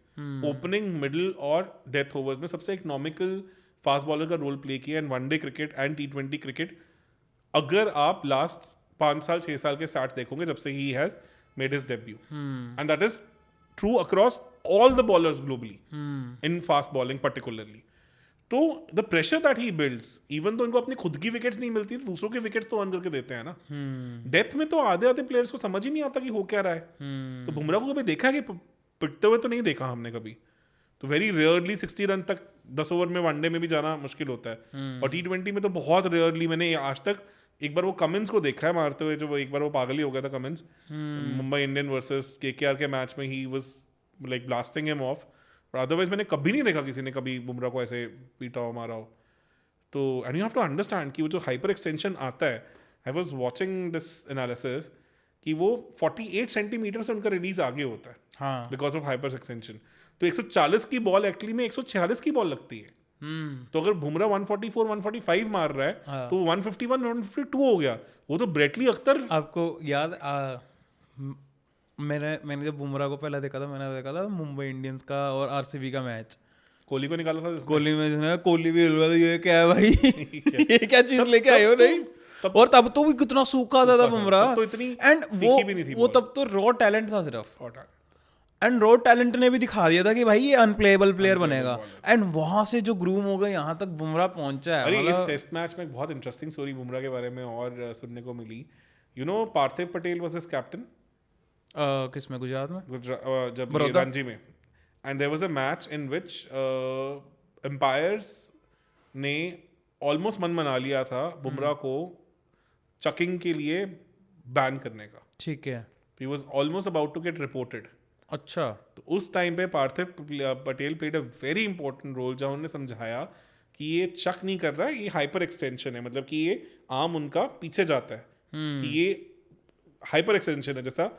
ओपनिंग, मिडिल और डेथ ओवर्स में सबसे इकोनॉमिकल फास्ट बॉलर का रोल प्ले किया इन one day cricket and T20 cricket. अगर आप लास्ट 5 साल 6 साल के स्टार्ट्स देखोगे जब से ही has made his debut, and that is true across all the bowlers globally in fast bowling particularly. तो the pressure that he builds, even तो इनको अपनी खुद की विकेट्स नहीं मिलती तो दूसरों के विकेट्स तो अर्न करके देते हैं ना. डेथ में तो आधे आधे प्लेयर्स को समझ ही नहीं आता कि हो क्या रहा है. तो बुमराह को कभी देखा है कि पिटते हुए? तो नहीं देखा हमने कभी. तो वेरी रेयरली 60 रन तक 10 ओवर में वनडे में भी जाना मुश्किल होता है. और T20 में तो बहुत रेयरली. मैंने आज तक एक बार वो कमिंस को देखा है मारते हुए, जो वो एक बार वो पागल ही हो गया था Cummins, Mumbai Indian versus KKR के मैच में he was like blasting him of. और अदरवाइज मैंने कभी नहीं देखा किसी ने कभी बुमराह को ऐसे पीटा हो, मारा हो. तो and you have to understand कि वो जो हाइपर एक्सटेंशन आता है, I was watching this analysis कि वो 48 सेंटीमीटर से उनका रिलीज आगे होता है बिकॉज ऑफ हाइपर एक्सटेंशन. तो 140 की बॉल एक्चुअली में 146 की बॉल लगती है. तो अगर बुमराह 144 145 मार रहा है तो 151 152 हो गया. वो तो ब्रेटली अख्तर. आपको याद मैंने जब बुमराह को पहला देखा था, मैंने देखा था मुंबई इंडियंस का और RCB का मैच. कोहली को निकाला था. कोहली में जिसने कोहली भी हिल रहा था, ये क्या है भाई ये क्या चीज लेके आए हो? नहीं, और तब तो भी कितना सूखा था बुमराह. तो इतनी एंड वो तब तो रॉ टैलेंट था सिर्फ. एंड रॉ टैलेंट ने भी दिखा दिया था कि भाई ये अनप्लेएबल प्लेयर बनेगा. एंड वहां से जो ग्रूम हो गए यहाँ तक बुमराह पहुंचा है. अरे इस टेस्ट मैच में बहुत इंटरेस्टिंग स्टोरी बुमराह के बारे में और सुनने को मिली. You know Parthiv Patel was his captain. किसमें? गुजरात में, जब रणजी में. And there was a match in which umpires ने ऑलमोस्ट मन मना लिया था बुमराह को चकिंग के लिए बैन करने का. ठीक है. He was almost about to get reported. अच्छा. तो उस टाइम पे Parthiv Patel played a very important role, जहां उन्होंने समझाया कि ये चक नहीं कर रहा है, ये हाइपर एक्सटेंशन है. मतलब कि ये आर्म उनका पीछे जाता है, कि ये हाइपर एक्सटेंशन है, जैसा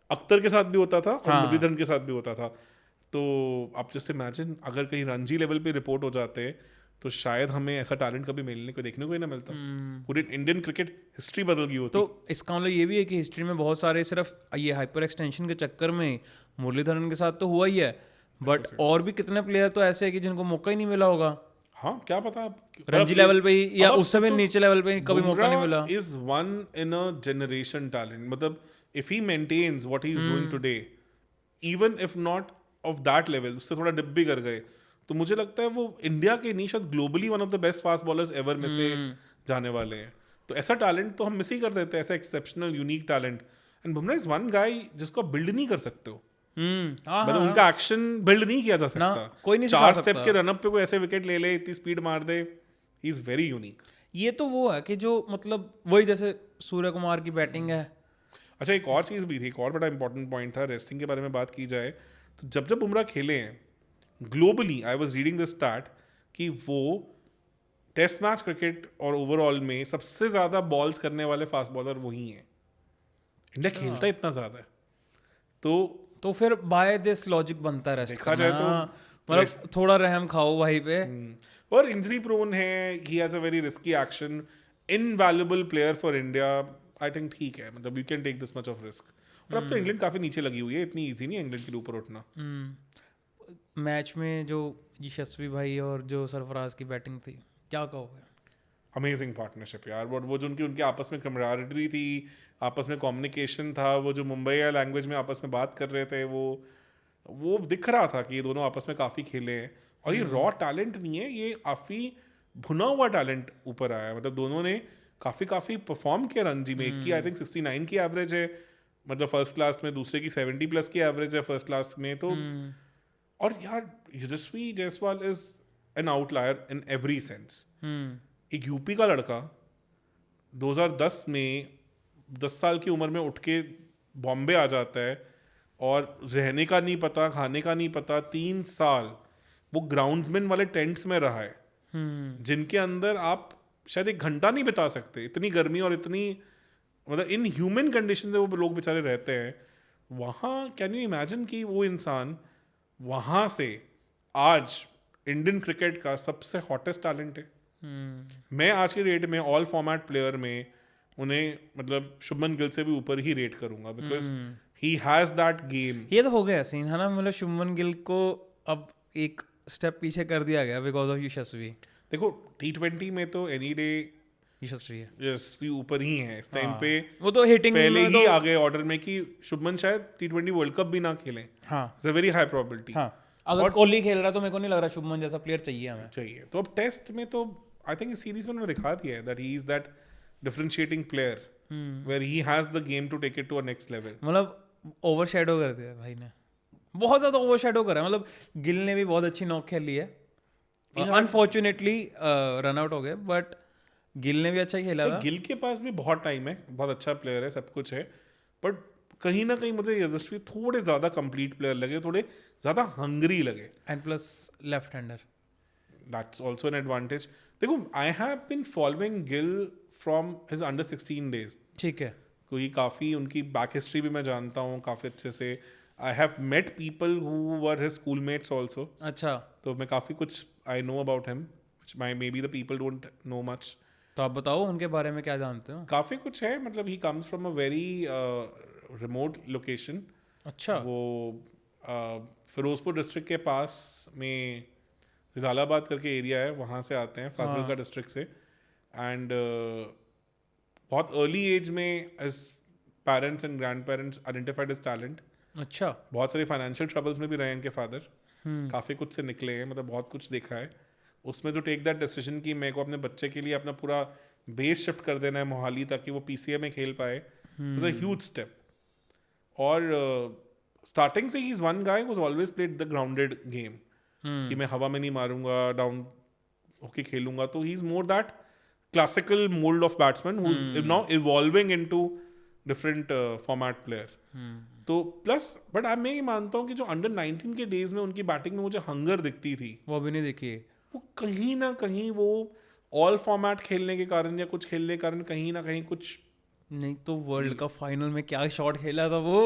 अख्तर के साथ भी होता था और मुरलीधरन के साथ भी होता था. तो आप जस्ट इमेजिन अगर कहीं रणजी लेवल पे रिपोर्ट हो जाते तो शायद हमें ऐसा टैलेंट कभी मिलने को देखने को ही ना मिलता. पूरी इंडियन क्रिकेट हिस्ट्री बदल गई होती. तो इसका मतलब ये भी है कि हिस्ट्री में बहुत सारे सिर्फ ये हाइपर एक्सटेंशन के चक्कर में, मुरलीधरन के साथ तो हुआ ही है, बट और भी कितने प्लेयर तो ऐसे है कि जिनको मौका ही नहीं मिला होगा. हाँ, क्या पता रणजी लेवल पे ही या उससे भी नीचे लेवल पे कभी मौका नहीं मिला. Is one in a generation talent. मतलब if he maintains what he is doing today, even if not of that level, उससे थोड़ा डिप भी कर गए, तो मुझे लगता है वो इंडिया के नहीं शायद globally one of the best fast bowlers ever में से जाने वाले हैं. तो ऐसा टैलेंट तो हम मिस ही कर देते हैं, ऐसा exceptional unique talent. And Bumrah is one guy जिसको आप बिल्ड नहीं कर सकते हो. हाँ मतलब उनका एक्शन बिल्ड नहीं किया जा सकता, कोई नहीं चार सिखा स्टेप सकता। के रनअप पे कोई ऐसे विकेट ले ले, इतनी स्पीड मार दे, ही इज वेरी यूनिक। ये तो वो है कि जो मतलब वही जैसे सूर्य कुमार की बैटिंग है। अच्छा, एक और चीज़ भी थी, एक और बड़ा इंपॉर्टेंट पॉइंट था, रेस्टिंग के बारे में बात की जाए तो जब बुमराह खेले हैं globally, I was reading the stat कि वो टेस्ट मैच क्रिकेट और ओवरऑल में सबसे ज़्यादा बॉल्स करने वाले फास्ट बॉलर वही हैं। इंडिया खेलता इतना ज़्यादा है, तो फिर बाय दिस लॉजिक बनता है रेस्ट देखा जाए तो मतलब थोड़ा रहम खाओ भाई पे। और इंजरी प्रोन है, he has a very risky action, invaluable player for India. I think ठीक है, मतलब you can take this much of risk. और अब तो इंग्लैंड काफ़ी नीचे लगी हुई है, इतनी ईजी नहीं है इंग्लैंड के ऊपर उठना। मैच में जो यशस्वी भाई और जो सरफराज की बैटिंग थी, क्या कहोगे? अमेजिंग पार्टनरशिप यार, बट वो जो उनकी आपस में कमराडरी थी, आपस में कम्युनिकेशन था, वो जो मुंबई या लैंग्वेज में आपस में बात कर रहे थे, वो दिख रहा था कि ये दोनों आपस में काफ़ी खेले हैं। और ये रॉ टैलेंट नहीं है, ये काफ़ी भुना हुआ टैलेंट ऊपर आया है। मतलब दोनों ने काफ़ी परफॉर्म किया रणजी में। एक की आई थिंक 69 की एवरेज है, मतलब फर्स्ट क्लास में, दूसरे की 70+ की एवरेज है फर्स्ट क्लास में। तो और यार Yashasvi Jaiswal is an outlier in every sense. एक यूपी का लड़का 2010 में 10 साल की उम्र में उठ के बॉम्बे आ जाता है और रहने का नहीं पता, खाने का नहीं पता, 3 साल वो ग्राउंड्समैन वाले टेंट्स में रहा है, जिनके अंदर आप शायद 1 घंटा नहीं बिता सकते, इतनी गर्मी और इतनी मतलब इन ह्यूमन कंडीशन से वो लोग बेचारे रहते हैं वहाँ। कैन यू इमेजिन कि वो इंसान वहाँ से आज इंडियन क्रिकेट का सबसे हॉटेस्ट टैलेंट है। मैं आज की डेट में ऑल फॉर्मेट प्लेयर में उन्हें मतलब शुभमन गिल से भी ऊपर ही रेट करूंगा, because he has that game. ये तो हो गया सीन है ना, मतलब शुभमन गिल को अब एक स्टेप पीछे कर दिया गया बिकॉज ऑफ यशस्वी। देखो T20 में तो एनी डे यशस्वी ऊपर ही है इस टाइम पे। वो तो हिटिंग पहले ही आ गए ऑर्डर में कि शुभमन शायद T20 वर्ल्ड कप भी ना खेलें। हाँ, it's a very high probability. हाँ, अगर कोहली खेल रहा है तो मेरे को नहीं लग रहा शुभमन जैसा प्लेयर चाहिए हमें। चाहिए तो अब टेस्ट में तो आई थिंक इस सीरीज में उन्होंने दिखा दिया है that he is that differentiating player where he has the game to take it to a next level. मतलब ओवरशैडो कर दिया भाई ने, बहुत ज़्यादा ओवरशैडो करा है। मतलब गिल ने भी बहुत अच्छी नॉक खेली है, अनफॉर्चुनेटली रन आउट हो गए, बट गिल ने भी अच्छा ही खेला था। गिल के पास भी बहुत टाइम है, बहुत अच्छा प्लेयर है, सब कुछ है, बट कहीं ना कहीं मुझे यशस्वी थोड़े ज़्यादा कंप्लीट प्लेयर लगे, थोड़े ज़्यादा हंगरी लगे, and plus left hander, that's also an advantage. देखो I have been following Gill from his under 16 days. ठीक है, कोई काफ़ी उनकी बैक हिस्ट्री भी मैं जानता हूँ काफ़ी अच्छे से। I have met people who were his schoolmates also. अच्छा, तो मैं काफ़ी कुछ I know about him which may be the people don't know much. तो आप बताओ उनके बारे में क्या जानते हो? काफ़ी कुछ है, मतलब ही comes from a very remote location. अच्छा, वो फिरोजपुर डिस्ट्रिक्ट के पास में जलालाबाद करके एरिया है, वहाँ से आते हैं, फाजिलका डिस्ट्रिक्ट से। एंड बहुत अर्ली एज में as parents and grand parents identified his talent. अच्छा, बहुत सारे फाइनेंशियल ट्रबल्स में भी रहे इनके फादर, काफ़ी कुछ से निकले हैं, मतलब बहुत कुछ देखा है। उसमें जो टेक दैट डिसीजन कि मेरे को अपने बच्चे के लिए अपना पूरा बेस शिफ्ट कर देना है मोहाली ताकि वो PCA में खेल पाए, वाज अ ह्यूज स्टेप। और स्टार्टिंग से he is one guy was always played the grounded game, कि मैं हवा में नहीं मारूंगा, डाउन होके खेलूंगा। तो he is more that classical mould of batsman who is now evolving into different format player. तो प्लस बट मैं ये मानता हूँ कि जो अंडर 19 के डेज में उनकी बैटिंग में मुझे हंगर दिखती थी, वो अभी नहीं देखी। वो कहीं ना कहीं वो ऑल फॉर्मेट खेलने के कारण या कुछ खेलने के कारण कहीं ना कहीं कुछ नहीं तो वर्ल्ड कप फाइनल में क्या शॉट खेला था वो,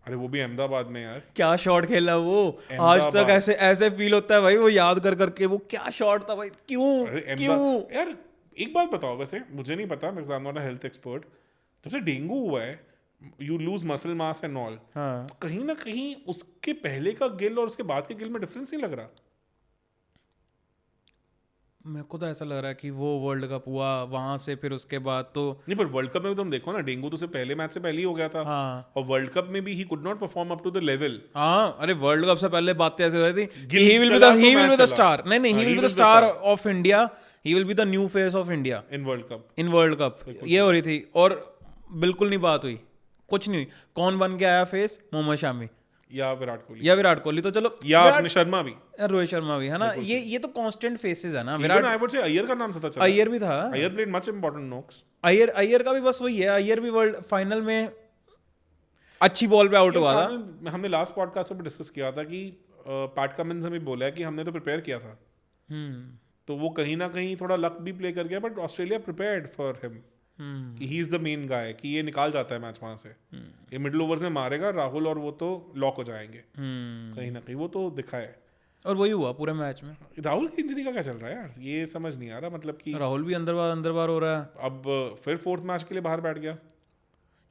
अरे वो भी अहमदाबाद में यार, क्या शॉट खेला वो, आज तक ऐसे ऐसे फील होता है भाई वो याद कर करके, वो क्या शॉट था भाई, क्यों यार। एक बात बताओ, वैसे मुझे नहीं पता, मैं नॉट अ हेल्थ एक्सपर्ट, जब से डेंगू हुआ है you lose muscle mass and all, तो कहीं ना कहीं उसके पहले का गिल और उसके बाद के गिल में डिफरेंस नहीं लग रहा? मेरे को तो ऐसा लग रहा है कि वो वर्ल्ड कप हुआ वहां से फिर उसके बाद तो नहीं, पर वर्ल्ड कप में तुम देखो ना, डेंगू तो उससे पहले मैच से पहले ही हो गया था। हाँ, और वर्ल्ड कप में भी he could not perform up to the level. हाँ, अरे वर्ल्ड कप से पहले बातें ऐसे हो रही थी गिल ही विल बी चला द तो he will match be the चला। स्टार, नहीं ही will be the star of India, he will be the new face of India in world cup, ये हो रही थी। और बिल्कुल नहीं बात हुई, कुछ नहीं हुई। कौन बन के आया फेस? मोहम्मद शामी। या विराट कोहली या विराट कोहली, तो चलो या अपने शर्मा भी, रोहित शर्मा भी है ना, ये तो कांस्टेंट फेसेस है ना। Virat I would say Iyer का नाम पता चला, अय्यर भी था, Iyer played much important knocks. Iyer का भी बस वही है, अय्यर भी वर्ल्ड फाइनल में अच्छी बॉल पे आउट हुआ था। हमने लास्ट पॉडकास्ट में डिस्कस किया था कि पैट कमिंस ने भी बोला है कि हमने तो प्रिपेयर किया था, तो वो कहीं ना कहीं थोड़ा लक भी प्ले कर गया, but Australia prepared for him कि he is the main guy, कि ये निकाल जाता है मैच वहां से, ये मिडिल ओवर्स में मारेगा राहुल और वो तो लॉक हो जाएंगे कहीं ना कहीं, वो तो दिखा है और वही हुआ पूरे मैच में। राहुल की इंजरी का क्या चल रहा है यार, ये समझ नहीं आ रहा, मतलब कि राहुल भी अंदर बार हो रहा है, अब फिर फोर्थ मैच के लिए बाहर बैठ गया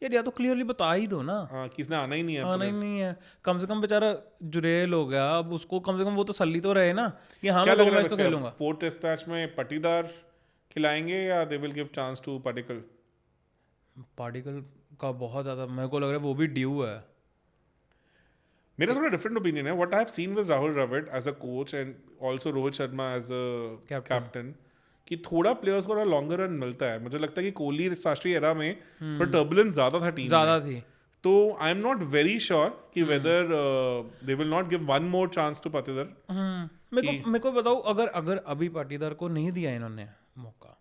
यार, या तो क्लियरली बता ही दो ना। हाँ, किसने आना ही नहीं है, आना ही नहीं है, कम से कम बेचारा जुरेल हो गया, अब उसको कम से कम वो तो सल्ली तो रहे ना कि हाँ क्या मैं लग 2 रहा है मैच तो वैसे खेलूंगा। फोर्थ टेस्ट मैच में पटीदार खिलाएंगे या they will give chance to Padikkal? Padikkal का बहुत ज्यादा मेरे को लग रहा है वो भी ड्यू है। मेरा थोड़ा डिफरेंट ओपिनियन है, what I have seen with Rahul Dravid as a coach and also Rohit Sharma as a captain, कि थोड़ा प्लेयर्स को लॉन्गर रन मिलता है। मुझे लगता है कि कोहली शास्त्री एरा में थोड़ा टर्बुलेंस ज्यादा था टीम ज्यादा थी, तो I am not very sure कि whether they will not give one more chance to Patidar. मेरे को बताओ, अगर अभी पाटीदार को नहीं दिया इन्होंने मौका,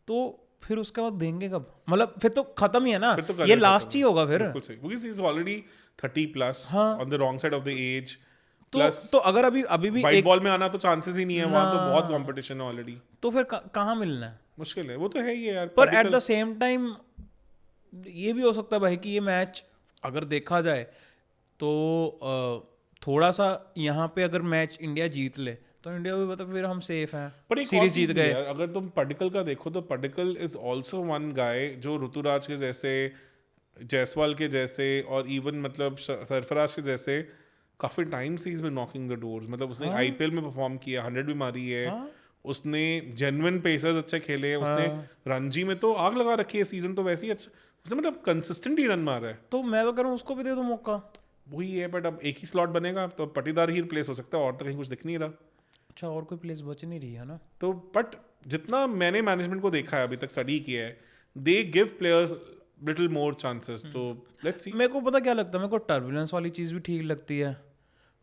तो फिर उसके बाद देंगे कब? मतलब फिर तो खत्म ही है ना, तो ये लास्ट ही होगा फिर। बिल्कुल सही, because he is already 30 plus on the wrong side of the age, तो अगर अभी भी व्हाइट बॉल में आना तो चांसेस ही नहीं है, वहां तो बहुत कंपटीशन है ऑलरेडी, तो फिर कहाँ मिलना है? मुश्किल है, वो तो है ही है यार। पर एट द सेम टाइम ये भी हो सकता है भाई कि ये मैच अगर देखा जाए तो थोड़ा सा यहाँ पे अगर मैच इंडिया जीत ले तो इंडिया भी मतलब फिर हम सेफ हैं, पर एक सीरीज जीत गए। अगर तुम पडिक्कल का देखो तो Padikkal is also one guy जो ऋतुराज के जैसे, जायसवाल के जैसे और इवन मतलब सरफराज के जैसे काफी टाइम से इसमें नॉकिंग द डोर्स, मतलब उसने आईपीएल में परफॉर्म किया, 100 भी मारी है, उसने जेन्युइन पेसर्स अच्छे खेले हैं, उसने रणजी में तो आग लगा रखी है, सीजन तो वैसे ही अच्छा, उसने मतलब कंसिस्टेंटली रन मारा है। तो मैं तो कह रहा हूँ उसको भी दे दो मौका। वही है, बट अब एक ही स्लॉट बनेगा तो पटीदार ही रिप्लेस हो सकता है, और तो कहीं कुछ दिख नहीं रहा। अच्छा, और कोई प्लेस बच नहीं रही है ना? तो बट जितना मैंने मैनेजमेंट को देखा है अभी तक, स्टडी किया है, they give players little more chances, तो लेट्स सी। मेरे को पता क्या लगता है, मेरे को टर्बुलेंस वाली चीज़ भी ठीक लगती है,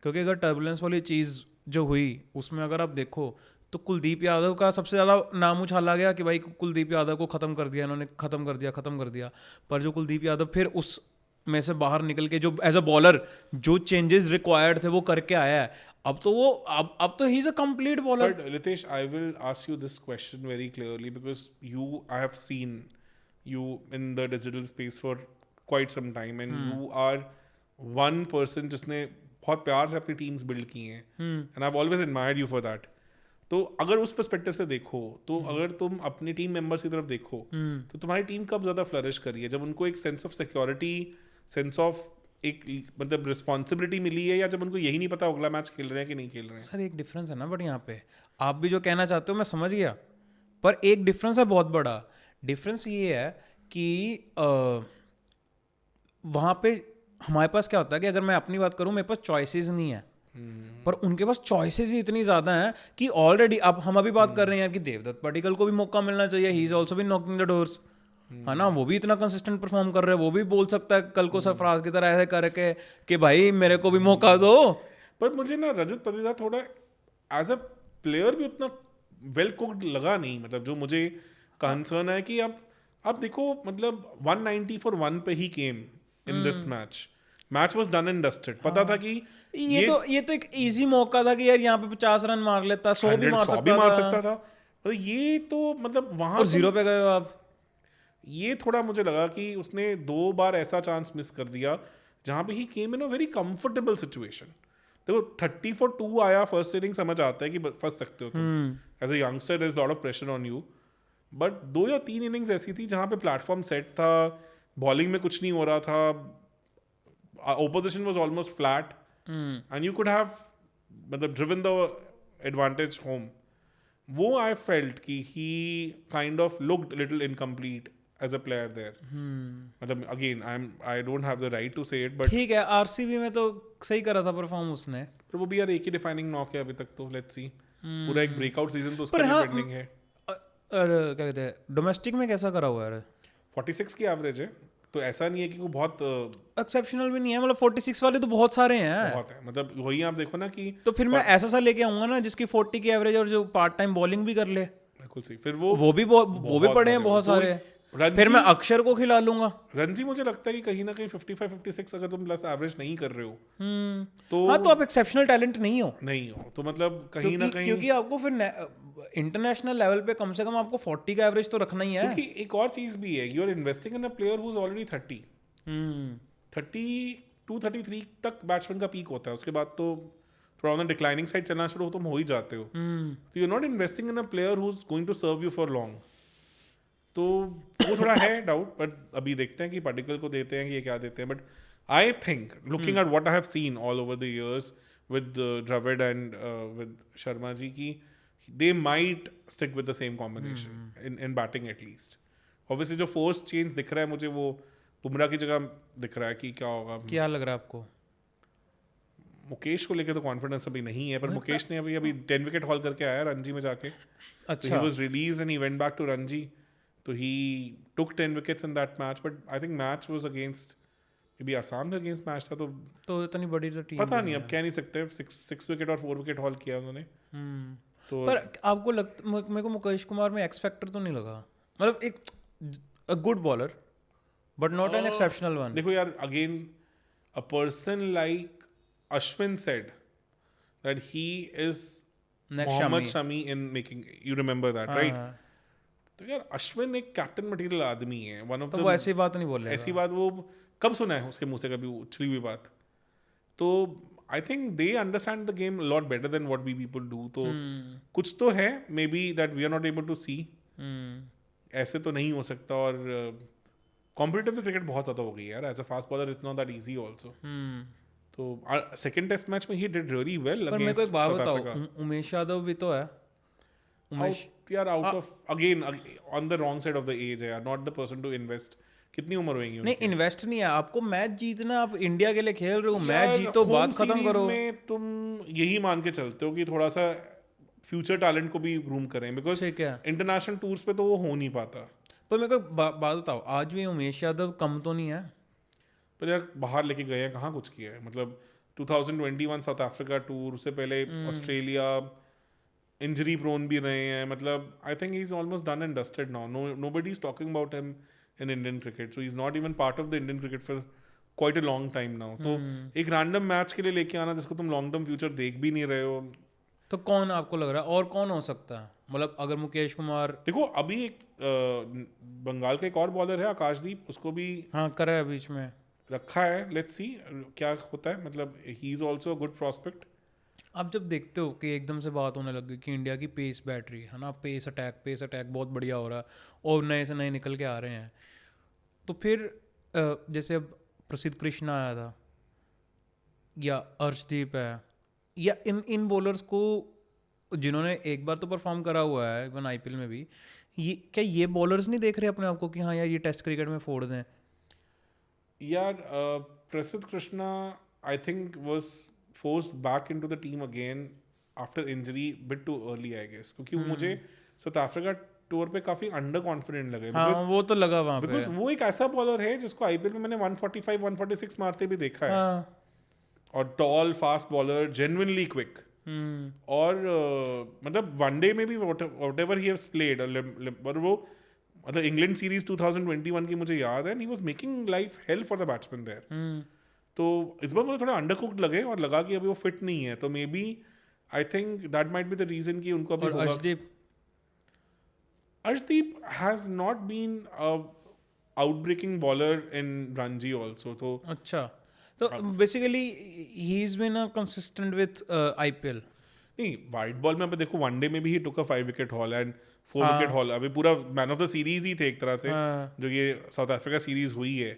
क्योंकि अगर टर्बुलेंस वाली चीज़ जो हुई उसमें अगर आप देखो तो कुलदीप यादव का सबसे ज़्यादा नाम उछाला गया कि भाई कुलदीप यादव को ख़त्म कर दिया इन्होंने, ख़त्म कर दिया। पर जो कुलदीप यादव फिर उस में से बाहर निकल के जो एज अ बॉलर जो चेंजेस रिक्वायर्ड थे वो करके आया है, अब तो वो अब तो he is a complete bowler. But Ritesh, I will ask you this question very clearly because I have seen you in the digital space for quite some time and you are one person जिसने बहुत प्यार से अपनी टीम्स बिल्ड की हैं, and I've always admired you for that. तो अगर उस पर्सपेक्टिव से देखो तो अगर तुम अपनी टीम मेंबर्स की तरफ देखो तो तुम्हारी टीम कब ज्यादा फ्लरिश करी है, जब उनको एक sense of security, sense of एक मतलब रिस्पॉन्सिबिलिटी मिली है, या जब उनको यही नहीं पता अगला मैच खेल रहे हैं कि नहीं खेल रहे हैं? सर एक डिफरेंस है ना, बट यहाँ पे आप भी जो कहना चाहते हो मैं समझ गया, पर एक डिफरेंस है बहुत बड़ा। डिफरेंस ये है कि वहाँ पे हमारे पास क्या होता है कि अगर मैं अपनी बात करूँ, मेरे पास चॉइसेस नहीं है, पर उनके पास चॉइसेस ही इतनी ज्यादा हैं कि ऑलरेडी अब हम अभी बात कर रहे हैं कि देवदत्त पडिक्कल को भी मौका मिलना चाहिए, ही इज ऑल्सो भी नॉकिंग द डोर्स, है ना, वो भी इतना कंसिस्टेंट परफॉर्म कर रहे हैं, वो भी बोल सकता है कल को सरफराज की तरह ऐसे करके कि भाई मेरे को भी मौका दो। पर मुझे ना रजत पाटीदार थोड़ा एज अ प्लेयर भी उतना वेल कुक्ड लगा नहीं, मतलब जो मुझे कंसर्न है कि अब देखो मतलब 190 for 1 पे he came in this match was done and dusted, पता था कि ये तो एक इजी मौका था कि यार यहाँ पे 50 रन मार लेता, 100 भी मार सकता था। और ये तो मतलब वहां और 0 पे गए हो आप। ये थोड़ा मुझे लगा कि उसने 2 बार ऐसा चांस मिस कर दिया जहां पे he came in a very comfortable situation. देखो 30 for 2 आया फर्स्ट इनिंग, समझ आता है कि फंस सकते हो तुम as a youngster, there is lot of pressure on you, but 2 या 3 इनिंग्स ऐसी थी जहां पे प्लेटफॉर्म सेट था, बॉलिंग में कुछ नहीं हो रहा था, opposition was almost flat and you could have मतलब driven the advantage home. वो I felt कि he kind of looked a little incomplete as a player there. मतलब again I don't have the right to say it, but ठीक है, आरसीबी में तो सही करा था परफॉर्म उसने, पर वो भी यार एक ही डिफाइनिंग नॉक है अभी तक, तो लेट्स सी पूरा एक ब्रेकआउट सीजन तो उसका पर हाँ, पेंडिंग है। और क्या कहते हैं डोमेस्टिक में कैसा करा हुआ है? 46 की एवरेज है, तो ऐसा नहीं है कि वो बहुत एक्सेप्शनल भी नहीं है, मतलब 46 वाले तो बहुत सारे हैं। बहुत है, मतलब वही आप देखो ना कि तो फिर मैं ऐसा सा लेके आऊंगा ना जिसकी 40 की एवरेज और जो पार्ट टाइम बॉलिंग भी कर ले। बिल्कुल सही, फिर वो वो भी पड़े हैं बहुत सारे। फिर मैं अक्षर को खिला लूंगा। रणजी मुझे लगता है कि कहीं ना कहीं 55-56 अगर तुम प्लस एवरेज नहीं कर रहे हो तो हाँ, तो आप एक्सेप्शनल टैलेंट नहीं हो, नहीं हो, तो मतलब कहीं ना कहीं क्योंकि आपको फिर इंटरनेशनल लेवल पे कम से कम आपको 40 का एवरेज तो रखना ही है। क्योंकि एक और चीज भी है, you are investing in a player who is already 32-33 तक बैट्समैन का पीक होता है, उसके बाद तो थोड़ा ऑन द डिक्लाइनिंग साइड चलना शुरू हो तुम हो ही जाते हो। तो you are not investing in a player who is going to serve you for long, तो वो थोड़ा है डाउट, बट अभी देखते हैं कि पार्टिकल को देते हैं कि ये क्या देते हैं। But I think looking at what I have seen all over the years with Dravid and with Sharma ji की, they might stick with the same combination in batting at least. Obviously जो फोर्स चेंज दिख रहा है मुझे वो बुमराह की जगह दिख रहा है कि क्या होगा। क्या लग रहा है आपको? मुकेश को लेकर तो कॉन्फिडेंस अभी नहीं है, पर मुकेश ने अभी 10 विकेट हॉल करके आया रणजी में जाके। अच्छा, he was released and he went back to Ranji, so he took 10 wickets in that match, but I think match was against maybe Assam के against match था, तो इतनी बड़ी तो टीम पता नहीं, अब कह नहीं सकते। 6 विकेट और 4 विकेट हॉल किया उन्होंने। तो पर आपको लगता, मेरे को मुकेश कुमार में एक्स फैक्टर तो नहीं लगा, मतलब एक a good bowler but not an exceptional one. देखो यार, again a person like Ashwin said that he is Next Mohammad Shami. Shami in making, you remember that, right? तो यार अश्विन एक कैप्टन मटेरियल आदमी है, वन ऑफ तो द, वो ऐसी बात नहीं बोल रहे। ऐसी बात वो कब सुना है उसके मुंह से कभी उछली हुई बात? तो I think they understand the game lot better than what we people do. तो कुछ तो है may be that we are not able to see, ऐसे तो नहीं हो सकता। और कॉम्पिटिटिव क्रिकेट बहुत ज़्यादा हो गई है यार, as a fast bowler it's not that easy also. तो सेकंड टेस्ट मैच में ही डिड रियली वेल पर मेरे को अगेंस्ट एक बात साउथ बताओ, अफ्रीका। उमेश यादव भी तो है। उमेश यार out of again on the wrong side of the edge है यार, not the person to invest. कितनी उम्र होगी नहीं, इन्वेस्ट नहीं है, आपको मैच जीतना, आप इंडिया के लिए खेल रहे हो, मैच यार, जीतो, home बात खत्म series करो। में तुम यही मान के चलते हो कि थोड़ा सा फ्यूचर टैलेंट को भी ग्रूम करें, बिकॉज ठीक है, इंटरनेशनल टूर्स पे तो वो हो नहीं पाता। पर मेरे को बात बताओ, आज भी उमेश यादव कम तो नहीं है? पर यार बाहर लेके गए हैं, कहाँ कुछ किया है। मतलब 2021 साउथ अफ्रीका टूर, उससे पहले ऑस्ट्रेलिया, इंजरी प्रोन भी रहे हैं। मतलब I think he is almost done and dusted now, nobody is talking about him in Indian cricket, so he is not even part of the Indian cricket for quite a long time now. तो एक रैंडम मैच के लिए लेके आना जिसको तुम लॉन्ग टर्म फ्यूचर देख भी नहीं रहे हो। तो कौन आपको लग रहा है और कौन हो सकता है? मतलब अगर मुकेश कुमार, देखो अभी एक बंगाल का एक और बॉलर है आकाशदीप, उसको भी हाँ करे है बीच में, रखा है, लेट्स सी क्या होता है। मतलब ही is also a good prospect. आप जब देखते हो कि एकदम से बात होने लग गई कि इंडिया की पेस बैटरी है ना, पेस अटैक बहुत बढ़िया हो रहा है और नए से नए निकल के आ रहे हैं, तो फिर जैसे अब प्रसिद्ध कृष्णा आया था या अर्शदीप है या इन बॉलर्स को जिन्होंने एक बार तो परफॉर्म करा हुआ है इवन आईपीएल में भी, क्या ये बॉलर्स नहीं देख रहे अपने आप को कि हाँ यार ये टेस्ट क्रिकेट में फोड़ दें? यार Prasidh Krishna I think was forced back into the team again after injury bit too early I guess, क्योंकि मुझे साउथ अफ्रीका टूर पे काफी अंडर कॉन्फिडेंट लगे। हाँ, वो तो लगा वहाँ पे, बिकॉज वो एक ऐसा बॉलर है जिसको आईपीएल में मैंने 145-146 मारते भी देखा है। हाँ, और tall fast bowler, genuinely quick. और मतलब वनडे में भी व्हाटएवर ही हैज प्लेड, और वो मतलब इंग्लैंड सीरीज 2021 की मुझे याद है, he was making life hell for the batsman there. तो इस बार मुझे थोड़ा अंडरकुक्ड लगे और लगा कि अभी वो फिट नहीं है, तो maybe I think that might be the reason कि उनको अभी होगा। Arshdeep has not been outbreaking bowler in Ranji also. तो अच्छा, तो basically he is been consistent with IPL. नहीं, वाइट बॉल में अब देखो वनडे में भी he took a 5 wicket haul and 4 wicket haul. अभी पूरा मैन ऑफ द सीरीज ही थे एक तरह से, जो ये साउथ अफ्रीका सीरीज हुई है।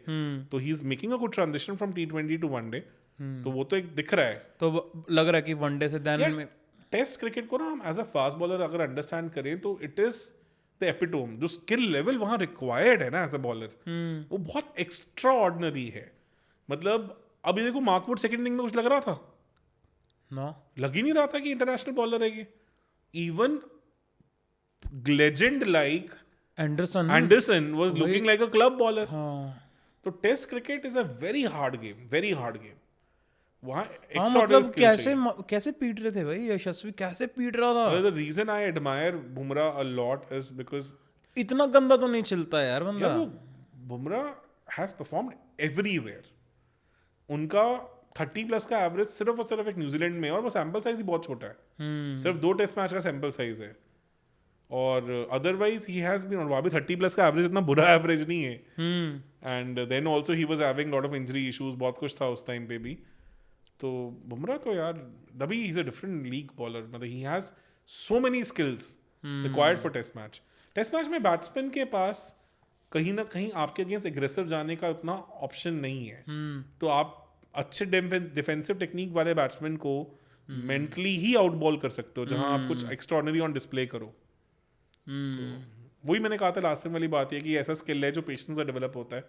तो he is making a good transition from T20 to one day, तो वो तो एक दिख रहा है। तो लग रहा है कि वनडे से देन में टेस्ट क्रिकेट को ना हम एज अ फास्ट बॉलर अगर अंडरस्टैंड करें तो इट इज द एपिटोम। जो स्किल लेवल वहां रिक्वायर्ड है ना एज अ बॉलर, वो बहुत एक्स्ट्रा ऑर्डिनरी है। मतलब अभी देखो मार्कवुड सेकंड इनिंग में कुछ लग रहा था? नो, लग ही नहीं रहा था कि इंटरनेशनल बॉलर है ये। Even legend like Anderson was looking like a club bowler. तो test cricket is a very hard game वहाँ हाँ extraordinary मतलब skill चाहिए. कैसे पीट रहे थे भाई यशस्वी, कैसे पीट रहा था. The reason I admire Bumrah a lot is because इतना गंदा तो नहीं चलता यार बंदा. यार वो बुमराह हैज परफॉर्म्ड एवरीवेयर. उनका 30 प्लस का एवरेज सिर्फ और सिर्फ एक न्यूजीलैंड में, और वो सैंपल साइज ही बहुत छोटा है. सिर्फ 2 टेस्ट मैच का सैंपल साइज है, और अदरवाइज ही हैज बीन, और वहाँ भी 30 प्लस का एवरेज इतना बुरा एवरेज नहीं है. And then also he was having lot of injury issues, बहुत कुछ था उस टाइम पे भी. तो बुमराह तो यार तभी ही is a different league bowler. मतलब he has so many skills required for test match. Test match में बैट्समैन के पास कहीं ना कहीं आपके अगेंस्ट एग्रेसिव जाने का उतना ऑप्शन नहीं है. तो आप अच्छे डिफेंसिव टेक्निक वाले बैट्समैन को मेंटली ही आउट बॉल कर सकते हो, जहां आप कुछ एक्स्ट्राऑर्डिनरी ऑन डिस्प्ले करो. तो वही मैंने कहा था लास्ट टाइम वाली बात है कि ऐसा स्किल है जो पेशेंस से डेवलप होता है.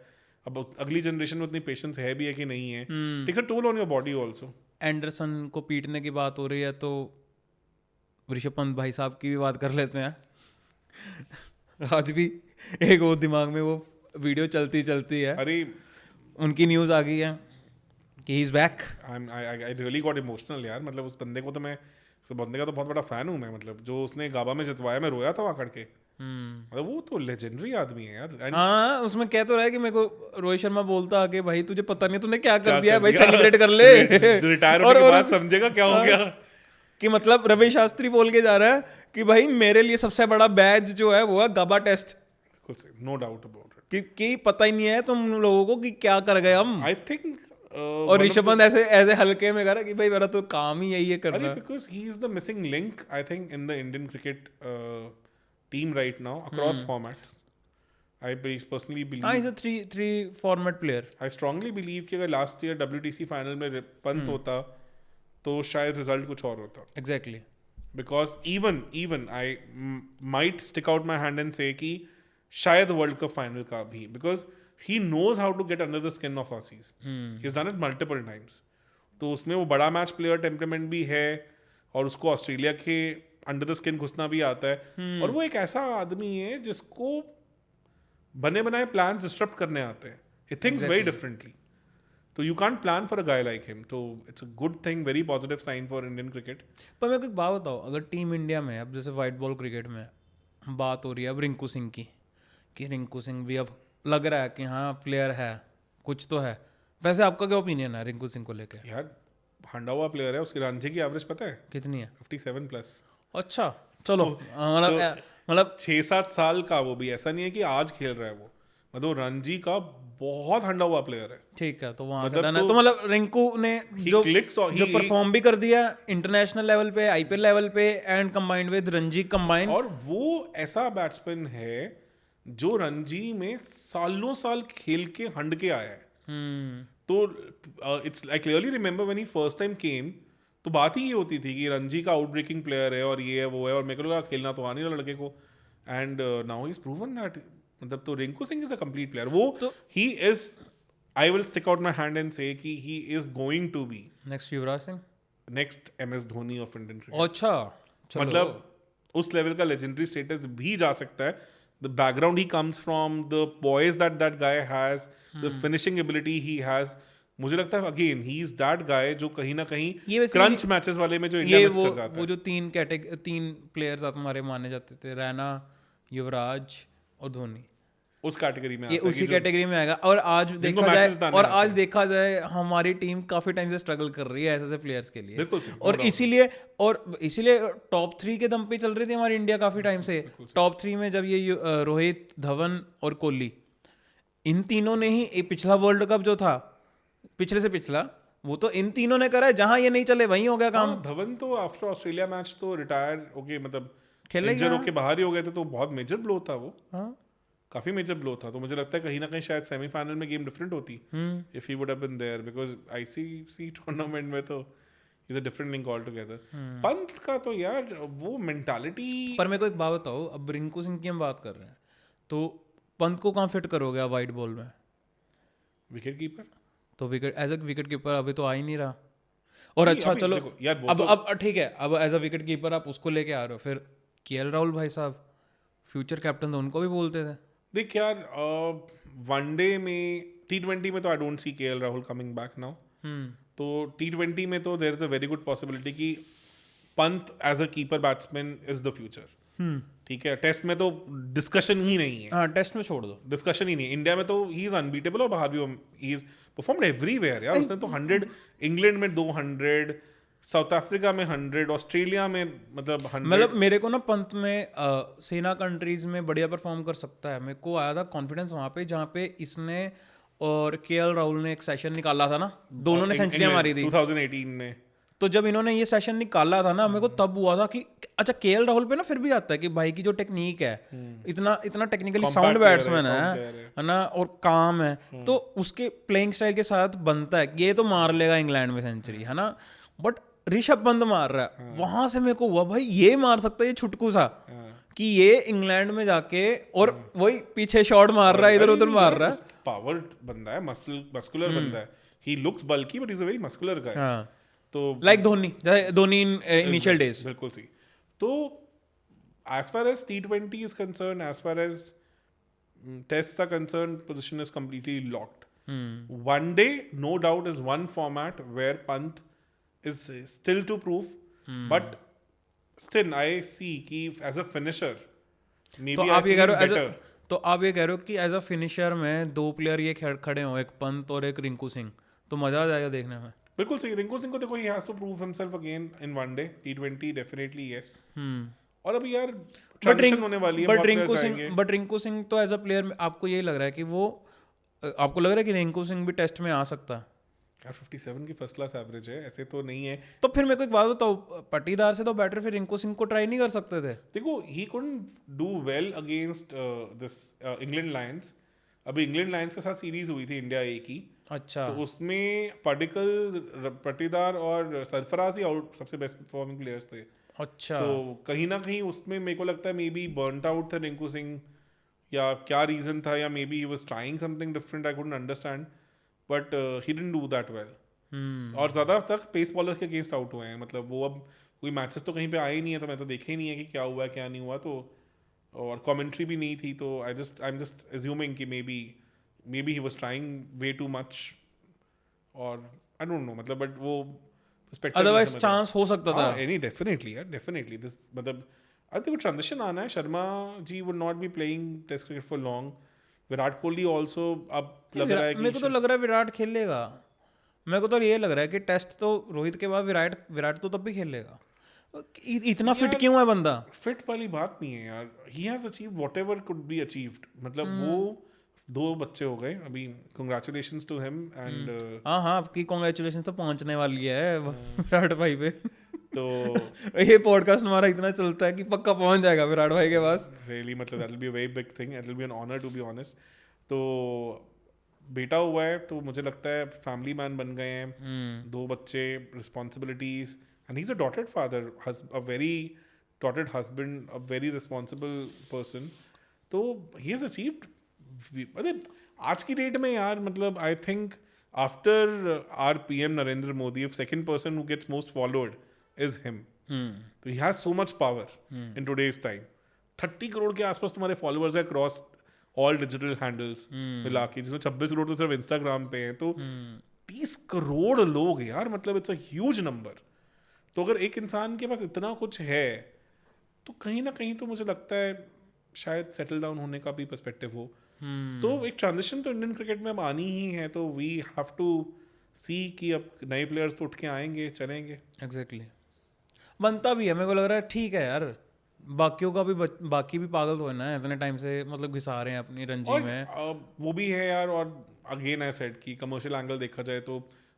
अब अगली जनरेशन में उतनी पेशेंस है भी है कि नहीं है. Takes a toll on your body also. Anderson को पीटने की बात हो रही है तो ऋषभ पंत भाई साहब की भी बात कर लेते हैं. आज भी एक वो दिमाग में वो वीडियो चलती है, अरे उनकी न्यूज़ आ गई है कि he is back. I really got emotional यार. मतलब उस बंदे को तो मैं, उस बंदे का तो बहुत बड़ा फैन हूँ मैं. मतलब जो उसने गाबा में जितवाया, मैं रोया था वहाँ खड़ के. मतलब वो तो लेजेंडरी आदमी है यार. हाँ उसमें कह तो रहा है कि मेरे को रोहित शर्मा बोलता आके भाई तुझे पता नहीं तूने क्या कर दिया भाई, सेलिब्रेट कर ले. रिटायर होने के बाद समझेगा क्या हो गया. कि मतलब रवि शास्त्री बोल के जा रहा है कि भाई मेरे लिए सबसे बड़ा बैज जो है वो है Gabba test. No doubt about it. कि पता ही नहीं है तुम लोगों को कि क्या कर गए हम. आई थिंक और ऋषभ पंत ऐसे हल्के में कर कि भाई मेरा तो काम ही यही है करना. Because he is the missing link I think in the Indian cricket team right now across formats. I personally believe हाँ, he's a three format player. I strongly believe कि अगर लास्ट ईयर WTC फाइनल में पंत होता तो शायद रिजल्ट कुछ और होता. Exactly. Because even I might stick out my hand and say कि शायद वर्ल्ड कप फाइनल का भी, because he knows how to get under the skin of Aussies. He's done it multiple times. तो उसमें वो बड़ा मैच प्लेयर टेम्परामेंट भी है, और उसको ऑस्ट्रेलिया के अंडर द स्किन घुसना भी आता है. और वो एक ऐसा आदमी है जिसको बने बनाए प्लान डिस्टर्ब करने आते हैं. He thinks very differently. तो you can't plan for a guy like him. तो it's a good thing, very positive sign for Indian cricket. पर मेरे को एक बात बताओ, अगर टीम इंडिया में अब जैसे वाइट बॉल क्रिकेट में बात हो रही है अब रिंकू सिंह की, कि रिंकू सिंह भी अब लग रहा है कि हाँ प्लेयर है, कुछ तो है. वैसे आपका क्या ओपिनियन है रिंकू सिंह को लेकर? यार हंडा हुआ प्लेयर है. उसकी रणजी की एवरेज पता है कितनी है? 57 प्लस. अच्छा चलो, मतलब 6-7 साल का. वो भी ऐसा नहीं है कि आज खेल रहा है वो. मतलब रणजी का बहुत हंडा हुआ प्लेयर है. ठीक है, तो वहाँ से मतलब डन है. तो मतलब रिंकू ने जो परफॉर्म भी कर दिया इंटरनेशनल लेवल पे, IPL लेवल पे, and combined with Ranji combine. और वो ऐसा बैट्समैन है जो रणजी में सालों साल खेल के हंड के आया है. तो it's I clearly remember when he first time came, तो बात ही ये होती थी कि रणजी का आउट ब्रेकिंग प्लेयर है और ये है वो है, और मेरे को लगा खेलना तो आ नहीं रहा लड़के को. And now he is proven that. मतलब तो Rinku Singh is a complete player. वो he is, I will stick out my hand and say that he is going to be next Yuvraj Singh, next MS Dhoni of Indian cricket. अच्छा मतलब उस लेवल का लेजेंडरी स्टेटस भी जा सकता है. The background he comes from, the poise that guy has, the finishing ability he has. मुझे लगता है again he is that guy जो कहीं ना कहीं क्रंच मैचेस वाले में जो इंडिया मिस कर जाता है. वो जो तीन प्लेयर्स हमारे माने जाते थे, रैना, युवराज और धोनी, उस कैटेगरी में ये उसी कैटेगरी में आएगा. और आज देखा जाए हमारी टीम काफी टाइम से स्ट्रगल कर रही है ऐसे प्लेयर्स के लिए. और इसीलिए टॉप 3 के दम पे चल रही थी हमारी इंडिया काफी टाइम से. टॉप 3 में जब ये रोहित, धवन और कोहली, इन तीनों ने ही पिछला वर्ल्ड कप जो था, पिछले से पिछला, वो तो इन तीनों ने करा है. जहां ये नहीं चले वहीं हो गया काम. धवन तो आफ्टर ऑस्ट्रेलिया मैच तो रिटायर ओके, मतलब खेलने के बाहर ही हो गए थे. तो बहुत मेजर ब्लो था वो. काफी मेजर ब्लो था. तो मुझे लगता है कहीं ना कहीं शायद सेमीफाइनल में गेम डिफरेंट होती if he would have been there, because ICC tournament में तो is a different link altogether. Pant का तो यार वो मेंटालिटी. पर मेरे को एक बात बताओ, अब रिंकू सिंह की हम बात कर रहे हैं, तो पंत को कहाँ फिट करोगे आप वाइट बॉल में? Wicket keeper. तो एज अ विकेट कीपर अभी तो आ ही नहीं रहा. और अच्छा चलो अब ठीक है, अब एज अ विकेट कीपर आप उसको लेके आ रहे हो. फिर KL राहुल भाई साहब फ्यूचर कैप्टन, तो उनको भी बोलते थे. देख यार, वनडे में T20 में तो I don't see KL Rahul coming back now. तो T20 में तो there is a very good possibility कि Pant as a keeper batsman is the future. ठीक है, टेस्ट में तो डिस्कशन ही नहीं है. हाँ टेस्ट में छोड़ दो. डिस्कशन ही नहीं. इंडिया में तो ही इज अनबीटेबल और बाहर भी ही इज परफॉर्म्ड एवरीवेयर यार. उसने तो 100, इंग्लैंड में 200, साउथ अफ्रीका में 100, ऑस्ट्रेलिया में मतलब 100. मतलब मेरे को ना पंत में सेना कंट्रीज में बढ़िया परफॉर्म कर सकता है. मेरे को आया था कॉन्फिडेंस वहां पे जहाँ पे इसने और KL राहुल ने एक सेशन निकाला था ना, दोनों ने सेंचुरियां मारी थी 2018 में. तो जब इन्होंने ये सेशन निकाला था ना, मेरे को तब हुआ था कि अच्छा KL राहुल पे ना फिर भी आता है कि भाई की जो टेक्निक है, इतना इतना टेक्निकली साउंड बैट्समैन है ना, और काम है, तो उसके प्लेइंग स्टाइल के साथ बनता है ये तो मार लेगा इंग्लैंड में सेंचुरी, है ना. बट ऋषभ पंत मार रहा है, वहां से मेरे को हुआ भाई ये मार सकता है, ये छुटकू सा कि ये इंग्लैंड में जाके और वही पीछे शॉट मार रहा है, इधर उधर मार रहा है. पावर्ड बंदा है, मस्कुलर बंदा है. He looks bulky but is a very muscular guy. तो like Dhoni in initial days. बिल्कुल सी. तो as far as T20 is concerned, as far as tests are concerned, position is completely locked. One day, no doubt, is one format where Pant is still to prove, but still I see कि as a finisher, maybe तो I आप ये see कह him रहे हो better. तो आप ये कह रहे हो कि एज अ फिनिशर में दो प्लेयर ये खड़े हो, एक पंत और एक रिंकू सिंह, तो मजा आ जाएगा देखने में. बिल्कुल सही. रिंकू सिंह को देखो, he has to prove himself again in one day. T20 definitely yes. और अभी यार ट्रांजिशन होने वाली है, बहुत players आएंगे. बट रिंकू सिंह तो एज अ प्लेयर आपको यही लग रहा है कि वो, आपको लग रहा है कि रिंकू सिंह भी टेस्ट में आ सकता है यार 57 की फर्स्ट क्लास एवरेज है, ऐसे तो नहीं है. तो फिर मेरे को एक बात बताओ, पटीदार से तो बेटर फिर रिंकू सिंह को ट्राई नहीं कर सकते थे? देखो, ही couldn't do well against this England Lions. अभी इंग्लैंड लायंस के साथ सीरीज हुई थी इंडिया ए की. अच्छा. तो उसमें पटीदार और सरफराज ही आउट सबसे बेस्ट परफॉर्मिंग प्लेयर्स थे. अच्छा. तो कहीं ना कहीं उसमें मेरे को लगता है मे बी बर्नट आउट था रिंकू सिंह, या क्या रीजन था, या मे be he was trying something different, I couldn't understand, but he didn't do that well. और ज़्यादा तक पेस बॉलर के अगेंस्ट आउट हुए हैं. मतलब वो अब कोई मैचेस तो कहीं पे आए ही नहीं है, तो मैं तो देखे ही नहीं है कि क्या हुआ है क्या नहीं हुआ. तो और कमेंट्री भी नहीं थी, तो आई एम जस्ट अज्यूमिंग कि may be he was trying way too much, और आई डोंट नो. मतलब बट वो अदरवाइज चांस हो सकता था. एनी डेफिनेटली यार, डेफिनेटली दिस मतलब अब देखो ट्रांजिशन आना है. Sharma ji would not be playing test cricket for long. Virat Kohli also अब लग रहा है कि मेरे को तो लग रहा है विराट खेलेगा. मेरे को तो ये लग रहा है कि टेस्ट तो रोहित के बाद विराट तो तब भी खेलेगा. इतना फिट क्यों है बंदा? फिट वाली बात नहीं है यार. He has achieved whatever could be achieved. मतलब वो 2 बच्चे हो गए अभी. Congratulations to him. एंड हाँ आपकी कांग्रेचुलेशंस तो पहुंचने वाली है विराट भाई पे. तो ये पॉडकास्ट हमारा इतना चलता है कि पक्का पहुंच जाएगा विराट भाई के पास. रियली मतलब that will be a very big thing. It will be an honour to be honest. तो बेटा हुआ है तो मुझे लगता है फैमिली मैन बन गए हैं. 2 बच्चे, responsibilities, and he is a dotted father, a very dotted husband, a very responsible person. तो ही हैज अचीव्ड. मतलब आज की डेट में यार, मतलब I think after our PM Narendra Modi, if second person who gets most followed is him. तो he has so much power in today's time. 30 crore के आसपास तुम्हारे फॉलोअर्स है अक्रॉस ऑल डिजिटल हैंडल्स मिला के, जिसमें 26 करोड़ तो सिर्फ इंस्टाग्राम पे हैं. तो 30 करोड़ लोग यार, मतलब इट्स अ ह्यूज नंबर. तो अगर एक इंसान के पास इतना कुछ है, तो कहीं ना कहीं तो मुझे लगता है शायद सेटल डाउन होने का भी पर्सपेक्टिव हो. तो एक ट्रांजिशन तो इंडियन क्रिकेट में अब आनी ही है. तो वी हैव टू सी कि अब नए प्लेयर्स तो उठ के आएंगे, चलेंगे. एग्जैक्टली. बनता भी है. मेरे को लग रहा है ठीक है यार, बाकियों का भी बाकी भी पागल तो है ना, इतने टाइम से मतलब घिसा रहे हैं अपनी रणजी में. वो भी है यार. और अगेन आई सेड कि कमर्शियल एंगल देखा जाए तो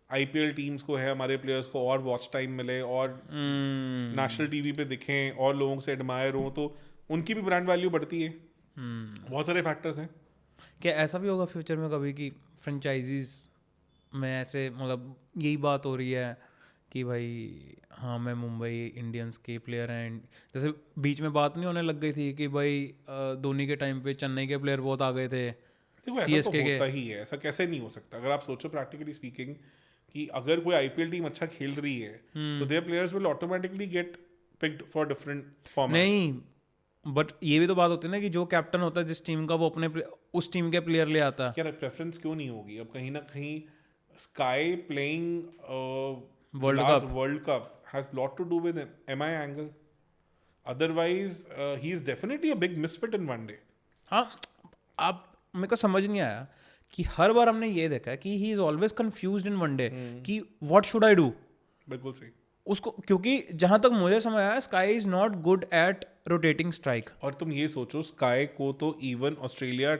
IPL टीम्स को है, हमारे प्लेयर्स को और वॉच टाइम मिले, और नेशनल टीवी पे दिखें, और लोगों से एडमायर हो, तो उनकी भी ब्रांड वैल्यू बढ़ती है. बहुत सारे फैक्टर्स हैं. क्या ऐसा भी होगा फ्यूचर में कभी कि फ्रेंचाइजीज में ऐसे, मतलब यही बात हो रही है कि भाई हाँ मैं मुंबई इंडियंस के प्लेयर हैं, जैसे बीच में बात नहीं होने लग गई थी कि भाई धोनी के टाइम पे चेन्नई के प्लेयर बहुत आ गए थे. देखो ऐसा तो होता ही है. ऐसा कैसे नहीं हो सकता? अगर आप सोचो प्रैक्टिकली स्पीकिंग कि अगर कोई IPL टीम अच्छा खेल रही है तो their players will automatically get picked for different formats. नहीं, बट ये भी तो बात होती है ना कि जो कैप्टन होता है जिस टीम का वो अपने उस टीम के प्लेयर ले आता है। क्या प्रेफरेंस क्यों नहीं होगी? अब कहीं ना कहीं Sky playing World last Cup. World cup has lot to do with MI angle, otherwise he is definitely a big misfit in one day. हाँ, आप मेरे को समझ नहीं आया कि हर बार हमने ये देखा है कि he is always confused in one day कि व्हाट शुड आई डू बिल्कुल सही। उसको, क्योंकि जहां तक मुझे समझ आया sky is not good at rotating strike. और तुम ये सोचो, स्काई को तो इवन ऑस्ट्रेलिया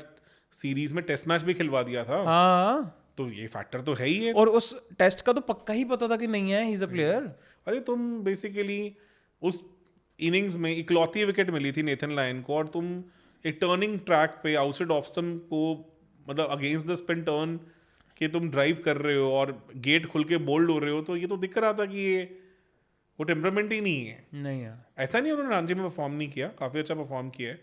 सीरीज में टेस्ट मैच भी खिलवा दिया था, हाँ, तो ये फैक्टर तो है ही है। और उस टेस्ट का तो पक्का ही पता था कि नहीं है, ही इज अ प्लेयर। अरे तुम बेसिकली उस इनिंग्स में इकलौती विकेट मिली थी नेथन लायन को, और तुम एक टर्निंग ट्रैक पे आउटसाइड ऑफ स्टंप को, मतलब अगेंस्ट द स्पिन टर्न के तुम ड्राइव कर रहे हो और गेट खुल के बोल्ड हो रहे हो, तो ये तो दिख रहा था कि ये वो टेम्परामेंट ही नहीं है। नहीं यार, ऐसा नहीं उन्होंने रांची में परफॉर्म नहीं किया, काफी अच्छा परफॉर्म किया है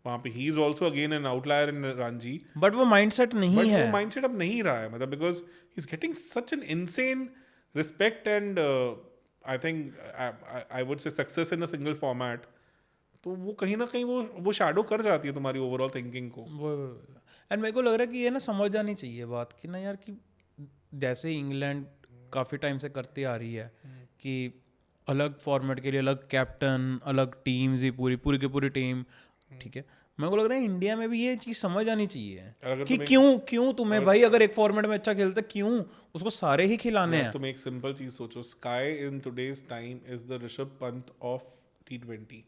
वहाँ पे। ही is also again an outlier in Ranchi, but वो माइंडसेट नहीं बट है। वो माइंडसेट अब नहीं रहा है, मतलब because he is getting such an insane respect and I think I would say success in a single format, तो वो कहीं ना कहीं वो शैडो कर जाती है तुम्हारी ओवरऑल थिंकिंग को। वो एंड मेरे को लग रहा है कि ये ना समझ जानी चाहिए बात कि ना यार, कि जैसे इंग्लैंड काफ़ी टाइम से करती आ रही है कि अलग फॉर्मेट के लिए अलग कैप्टन, अलग टीम्स ही पूरी की पूरी टीम, ठीक है। मेरे को लग रहा है इंडिया में भी ये चीज़ समझ आनी चाहिए कि क्यों तुम्हें भाई अगर एक फॉर्मेट में अच्छा खेलता क्यों उसको सारे ही खिलाने हैं। तुम एक सिंपल चीज सोचो, sky in today's time is the Rishabh Pant of T20।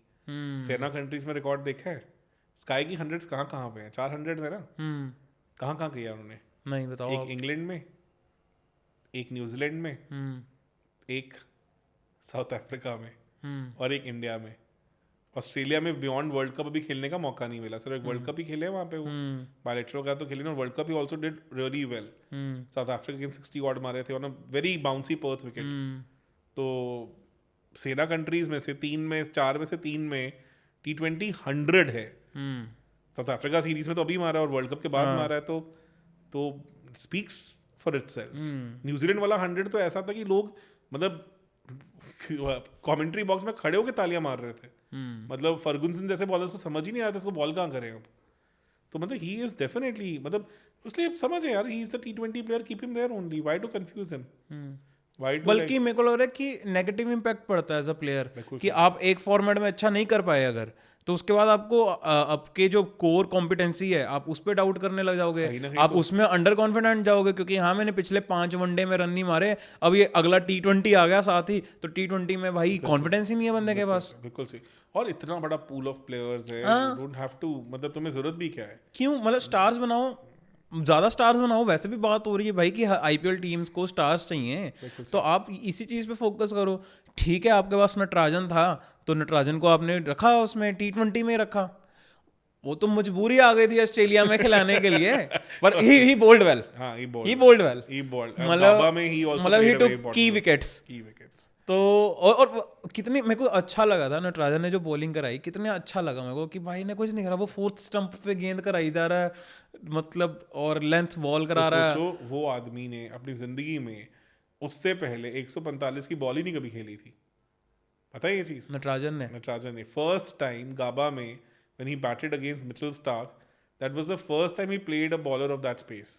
SENA countries में रिकॉर्ड देखा है स्काई की? 100s कहाँ कहाँ पे हैं? 4 100s है ना, कहाँ कहाँ किया उन्होंने? नहीं बताओ। एक इंग्लैंड में, एक न्यूजीलैंड में, एक साउथ अफ्रीका में, और एक इंडिया में। ऑस्ट्रेलिया में बियॉन्ड वर्ल्ड कप अभी खेलने का मौका नहीं मिला, सिर्फ एक वर्ल्ड कप ही खेले वहाँ पे। वो बायलैटरल का तो खेले ना, world cup he also did really well. South Africa 60 odd मारे थे on a very bouncy Perth wicket. तो सेना कंट्रीज में से 4 में से 3 में T20 100 है। साउथ अफ्रीका सीरीज में तो अभी मारा और वर्ल्ड कप के बाद मारा है, तो स्पीक्स फॉर इटसेल्फ। न्यूजीलैंड वाला 100 तो ऐसा था कि लोग मतलब कमेंट्री बॉक्स में खड़े होकर तालियां मार रहे थे। मतलब फर्गुसन जैसे बॉलर्स को समझ ही नहीं आ रहा था इसको बॉल कहाँ करें अब। तो मतलब ही इज डेफिनेटली, मतलब इसलिए समझ है यार, he is the T20 player, keep him there only, why to confuse him, why to. बल्कि मेरे को लग रहा है कि नेगेटिव इम्पैक्ट पड़ता है एज अ प्लेयर कि आप एक फॉर्मेट में अच्छा नहीं कर पाए अगर, तो उसके बाद आपको आपके जो कोर कॉम्पिटेंसी है आप उस पर डाउट करने लग जाओगे, आप उसमें अंडर कॉन्फिडेंट जाओगे क्योंकि हाँ मैंने पिछले 5 वनडे में रन नहीं मारे, अब ये अगला T20 आ गया साथ ही, तो T20 में भाई कॉन्फिडेंस ही नहीं है बंदे के पास। बिल्कुल सही, और इतना बड़ा पूल ऑफ प्लेयर्स है, यू डोंट हैव टू, मतलब तुम्हें जरूरत भी क्या है, क्यों, मतलब स्टार्स बनाओ, ज़्यादा स्टार्स बनाओ। वैसे भी बात हो रही है भाई कि IPL टीम्स को स्टार्स चाहिए, तो आप इसी चीज़ पे फोकस करो। ठीक है आपके पास नटराजन था तो नटराजन को आपने रखा उसमें T20 में रखा, वो तो मजबूरी आ गई थी ऑस्ट्रेलिया में खिलाने के लिए, पर ही बोल्ड वेल, ही बोल्ड वेल, मतलब ही टुक की विकेट्स। तो और कितनी मेरे को अच्छा लगा था नटराजन ने जो बॉलिंग कराई, कितने अच्छा लगा मेरे को कि भाई ने कुछ नहीं करा, वो 4th स्टंप पे गेंद कराई जा रहा है, मतलब और लेंथ बॉल करा रहा है। सोचो वो आदमी ने अपनी जिंदगी में उससे पहले 145 की बॉल ही नहीं कभी खेली थी, पता है ये चीज? नटराजन ने फर्स्ट टाइम गाबा में when he batted against Mitchell Starc, that was the first time he played a bowler of that space.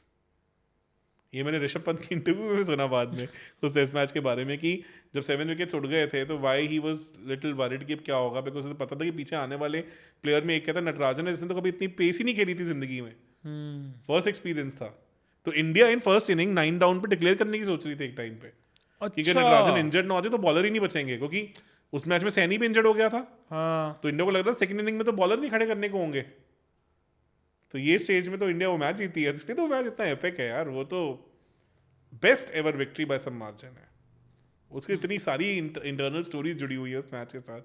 ये मैंने ऋषभ पंत की इंटरव्यू में सुना बाद में उस टेस्ट मैच के बारे में कि जब 7 विकेट्स उड़ गए थे तो why he was little worried कि क्या होगा, बिकॉज उसे पता था कि पीछे आने वाले प्लेयर में एक कहता है नटराजन है जिसने तो कभी इतनी पेस ही नहीं खेली थी जिंदगी में, फर्स्ट एक्सपीरियंस था। तो India in first inning 9 down पे डिक्लेयर करने की सोच रही थी एक टाइम पे कि अगर नटराजन इंजर्ड ना हो जाए तो बॉलर ही नहीं बचेंगे, क्योंकि उस मैच में सैनी भी इंजर्ड हो गया था। तो इंडिया को लग रहा था सेकंड इनिंग में तो बॉलर नहीं खड़े करने को होंगे, तो ये स्टेज में तो इंडिया वो मैच जीती है, इसलिए तो मैच इतना एपिक है यार, वो तो बेस्ट एवर विक्ट्री बाय सम मार्जिन है। उसकी इतनी सारी इंटरनल स्टोरीज जुड़ी हुई है उस मैच के साथ,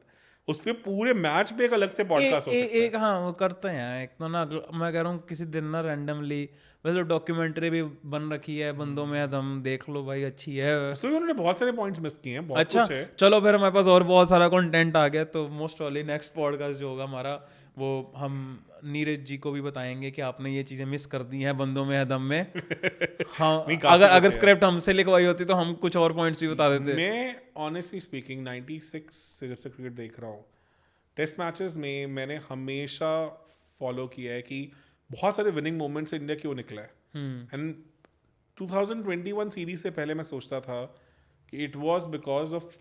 उस पे पूरे मैच पे एक अलग से पॉडकास्ट हो सकता है। एक हाँ वो करते हैं एक तो ना, मैं कह रहा हूँ किसी दिन ना रैंडमली, वैसे डॉक्यूमेंट्री भी बन रखी है बंदों में दम, देख लो भाई अच्छी है, उसमें उन्होंने बहुत सारे पॉइंट्स मिस किए हैं, बहुत अच्छा कुछ है। चलो फिर हमारे पास और बहुत सारा कंटेंट आ गया, तो मोस्ट प्रॉब्ली नेक्स्ट पॉडकास्ट जो होगा हमारा वो हम नीरज जी को भी बताएंगे कि आपने ये चीजें मिस कर दी हैं बंदों में दम में। हाँ अगर स्क्रिप्ट हमसे लिखवाई होती तो हम कुछ और पॉइंट्स भी बता देते। मैं ऑनेस्टली स्पीकिंग 96 से जब से क्रिकेट देख रहा हूँ टेस्ट मैचेस में मैंने हमेशा फॉलो किया है कि बहुत सारे विनिंग मोमेंट्स इंडिया क्यों निकला है। एंड 2021 सीरीज से पहले मैं सोचता था कि it was because of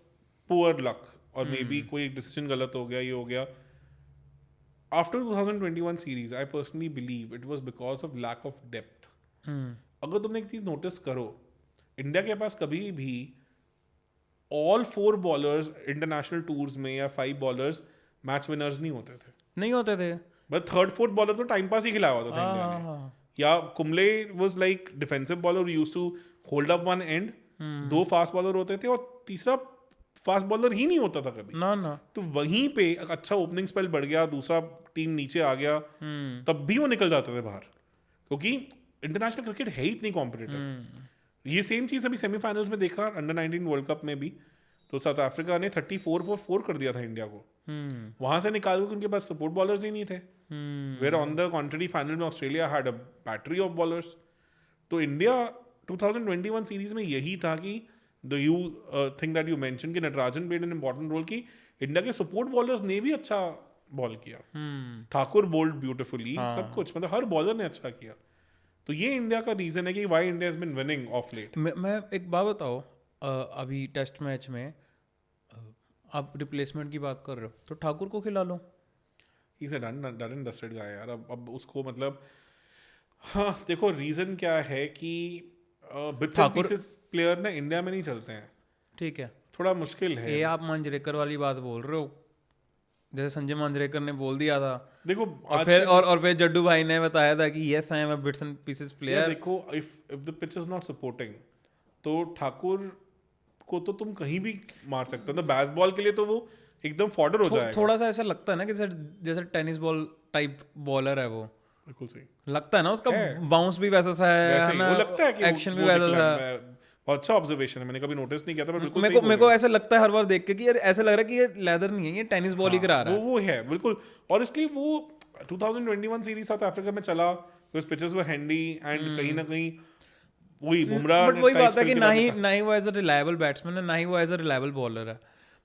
poor luck और मे बी कोई डिसीजन गलत हो गया, ये हो गया। After 2021 series I personally believe it was because of lack of depth. अगर तुमने एक चीज नोटिस करो, इंडिया के पास कभी भी ऑल 4 बॉलर्स इंटरनेशनल टूर्स में या 5 बॉलर्स मैच विनर्स नहीं होते थे। नहीं होते थे, बट 3rd 4th बॉलर तो टाइम पास ही खिलाया होता था इंडिया ने। या Kumble was like defensive bowler, used to hold up one end, 2 fast bowler होते थे और तीसरा फास्ट बॉलर ही नहीं होता था कभी ना। तो वहीं पे एक अच्छा ओपनिंग स्पेल बढ़ गया, दूसरा टीम नीचे आ गया, तब भी वो निकल जाते थे बाहर, क्योंकि इंटरनेशनल क्रिकेट है ही इतनी कॉम्पिटिटिव। ये सेम चीज अभी सेमीफाइनल्स में देखा अंडर 19 वर्ल्ड कप में भी, तो साउथ अफ्रीका ने 34-4 कर दिया था इंडिया को, वहां से निकाल के उनके पास सपोर्ट बॉलर्स ही नहीं थे। Were on the contrary final में Australia had a battery of bowlers. तो इंडिया 2021 सीरीज में यही था कि the you think that you mention कि Natarajan played an important role, कि इंडिया के सपोर्ट बॉलर्स ने भी अच्छा बॉल किया। ठाकुर बोल्ड ब्यूटिफुली, सब कुछ, मतलब हर बॉलर ने अच्छा किया। तो ये इंडिया का रीजन है कि why India has been winning of late. मैं एक बात बताओ, अभी टेस्ट मैच में आप रिप्लेसमेंट की बात कर रहे हो तो ठाकुर को खिला लो। He is a done and dusted guy यार। अब उसको मतलब, हाँ देखो रीजन क्या है कि बिट्स एंड पीसेस प्लेयर ना इंडिया में नहीं चलते हैं। ठीक है, थोड़ा मुश्किल है। ये आप मांजरेकर वाली बात बोल रहे हो, जैसे संजय मांजरेकर ने बोल दिया था। देखो और फिर जड्डू भाई ने बताया था कि yes I am a bits and pieces player. देखो if the pitch is not supporting तो ठाकुर को तो तुम कहीं भी मार सकते हो। तो बेसबॉल के लिए तो वो एकदम फॉर्डर हो जाएगा। थोड़ा सा ऐसा लगता है ना कि जैसे टेनिस बॉल टाइप बॉलर है वो। बिल्कुल सही लगता है ना, उसका बाउंस भी वैसा सा है ना, वो लगता है कि एक्शन भी वैसा सा। बहुत अच्छा ऑब्जर्वेशन है, मैंने कभी नोटिस नहीं किया था, पर बिल्कुल मेरे को ऐसा लगता है हर बार देख के कि यार ऐसा लग रहा है कि ये लेदर नहीं है, ये टेनिस बॉल ही करा रहा है। वो है बिल्कुल। और इसलिए वो 2021 सीरीज साउथ अफ्रीका में चला, because pitches were handy and कहीं ना कहीं वही बुमराह। बट वही बात है कि ना ही वो एज अ रिलायबल बैट्समैन है, ना ही वो एज अ रिलायबल बॉलर है।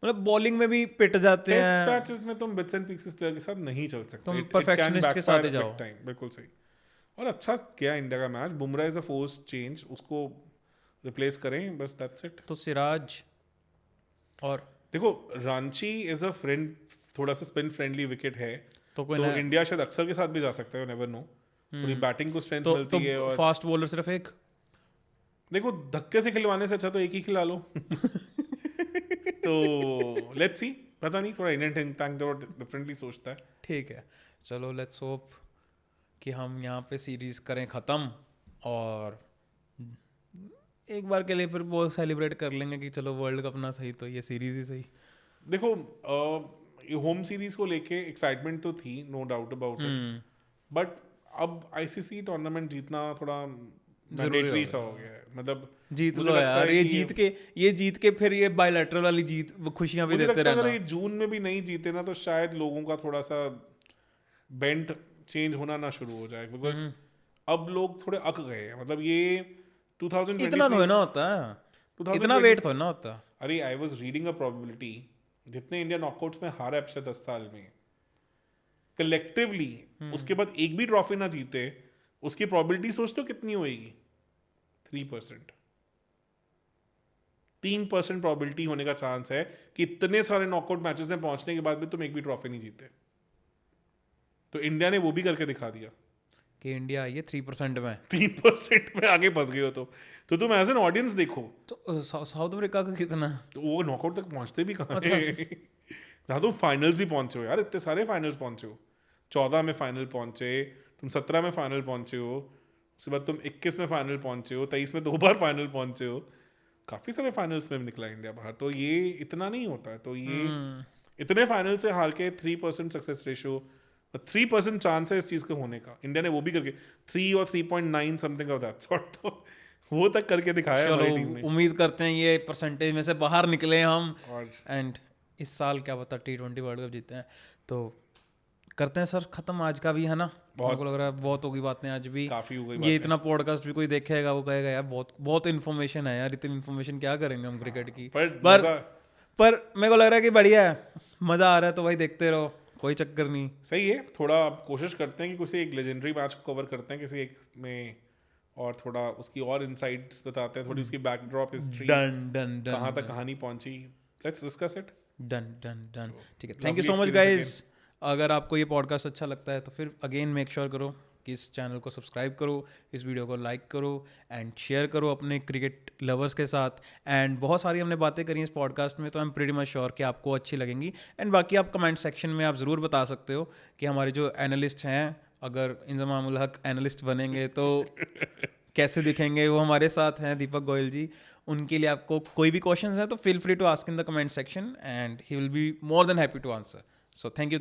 मतलब बॉलिंग में भी पिट जाते हैं। टेस्ट मैचेस में तुम बिट्स एंड पीसेस प्लेयर के साथ नहीं चल सकते, तुम परफेक्शनिस्ट के साथ ही जाओ। बिल्कुल सही। और अच्छा किया इंडिया का match. Bumrah is a force change, उसको रिप्लेस करें बस, दैट्स इट। तो सिराज और देखो रांची इज अ फ्रेंड, थोड़ा सा स्पिन फ्रेंडली विकेट है, तो इंडिया शायद अक्सर के साथ भी जा सकता है, नेवर नो। थोड़ी बैटिंग को स्ट्रेंथ मिलती है। और फास्ट बॉलर सिर्फ एक, देखो धक्के से खिलवाने से अच्छा तो एक ही खिला लो। तो लेट्स सी, पता नहीं, थोड़ा इंडियन थिंक टैंक डिफरेंटली सोचता है। ठीक है, चलो लेट्स होप कि हम यहाँ पे सीरीज करें ख़त्म और एक बार के लिए फिर वो सेलिब्रेट कर लेंगे कि चलो वर्ल्ड कप ना सही तो ये सीरीज ही सही। देखो होम सीरीज को लेके एक्साइटमेंट तो थी, no doubt about it, but अब आईसीसी टूर्नामेंट जीतना थोड़ा मैंडेटरी सा हो गया है। मतलब जीत लो यार, ये जीत के फिर ये बायलैटरल वाली जीत खुशियां भी देते रहना। अगर ये जून में भी नहीं जीते ना तो शायद लोगों का थोड़ा सा बेंट चेंज होना ना शुरू हो जाए, बिकॉज अब लोग थोड़े अक गए हैं। मतलब ये 2020 इतना तो ना होता है, इतना वेट तो ना होता। अरे I was reading a probability, जितने इंडिया नॉकआउट्स में हारा पिछले 10 साल में कलेक्टिवली, उसके बाद एक भी ट्रॉफी ना जीते, उसकी प्रोबेबिलिटी सोचते हो कितनी होएगी? 3%। 3% प्रोबेबिलिटी होने का चांस है कि इतने सारे नॉकआउट मैचेस में पहुंचने के बाद भी तुम एक भी ट्रॉफी नहीं जीते। तो इंडिया ने वो भी करके दिखा दिया कि इंडिया ये 3% में 3% में आगे फंस गए हो। तो तुम एज एन ऑडियंस देखो तो साउथ अफ्रीका का कितना, तो वो नॉकआउट तक पहुंचते भी कहाँ थे। जहाँ तुम फाइनल्स भी पहुंचे हो यार, इतने सारे फाइनल्स पहुंचे हो। 14 में फाइनल पहुंचे तुम, 17 में फाइनल पहुंचे हो, उसके बाद तुम 21 में फाइनल पहुंचे हो, 23 में 2 बार फाइनल पहुंचे हो। काफी सारे फाइनल्स में निकला इंडिया बाहर। तो ये इतना नहीं होता है। तो ये इतने फाइनल से हार के 3% सक्सेस रेशियो, 3% चांस है इस चीज के होने का। इंडिया ने वो भी करके 3 और 3.9 समथिंग ऑफ दैट सॉर्ट, तो वो तक करके दिखाया हमारी टीम ने। उम्मीद करते हैं ये परसेंटेज में से बाहर निकले हम, और एंड इस साल क्या पता T20 वर्ल्ड कप जीते हैं। तो करते हैं सर खत्म आज का भी, है ना? मेरे को लग रहा है बहुत होगी बातें आज भी, काफी हो गई। ये इतना पॉडकास्ट भी कोई देखेगा वो कहेगा यार बहुत बहुत इन्फॉर्मेशन है यार, इतनी इन्फॉर्मेशन क्या करेंगे हम क्रिकेट की। पर मेरे को लग रहा है कि बढ़िया है, मज़ा आ रहा है तो भाई देखते रहो, कोई चक्कर नहीं। सही है, थोड़ा आप कोशिश करते हैं कि किसी एक लेजेंडरी मैच को कवर करते हैं किसी एक में, और थोड़ा उसकी और इनसाइट्स बताते हैं, थोड़ी उसकी backdrop history, done done done कहाँ तक कहानी पहुंची, let's discuss it. Done done done ठीक है, lovely thank you so much experience guys. अगर आपको ये पॉडकास्ट अच्छा लगता है तो फिर अगेन मेक श्योर करो कि इस चैनल को सब्सक्राइब करो, इस वीडियो को लाइक करो एंड शेयर करो अपने क्रिकेट लवर्स के साथ। एंड बहुत सारी हमने बातें करी इस पॉडकास्ट में, तो I am pretty much sure कि आपको अच्छी लगेंगी। एंड बाकी आप कमेंट सेक्शन में आप ज़रूर बता सकते हो कि हमारे जो एनालिस्ट हैं, अगर इंजमाम उल हक एनालिस्ट बनेंगे तो कैसे दिखेंगे। वो हमारे साथ हैं दीपक गोयल जी, उनके लिए आपको कोई भी क्वेश्चंस हैं तो feel free to ask in the comment section and he will be more than happy to answer. So thank you.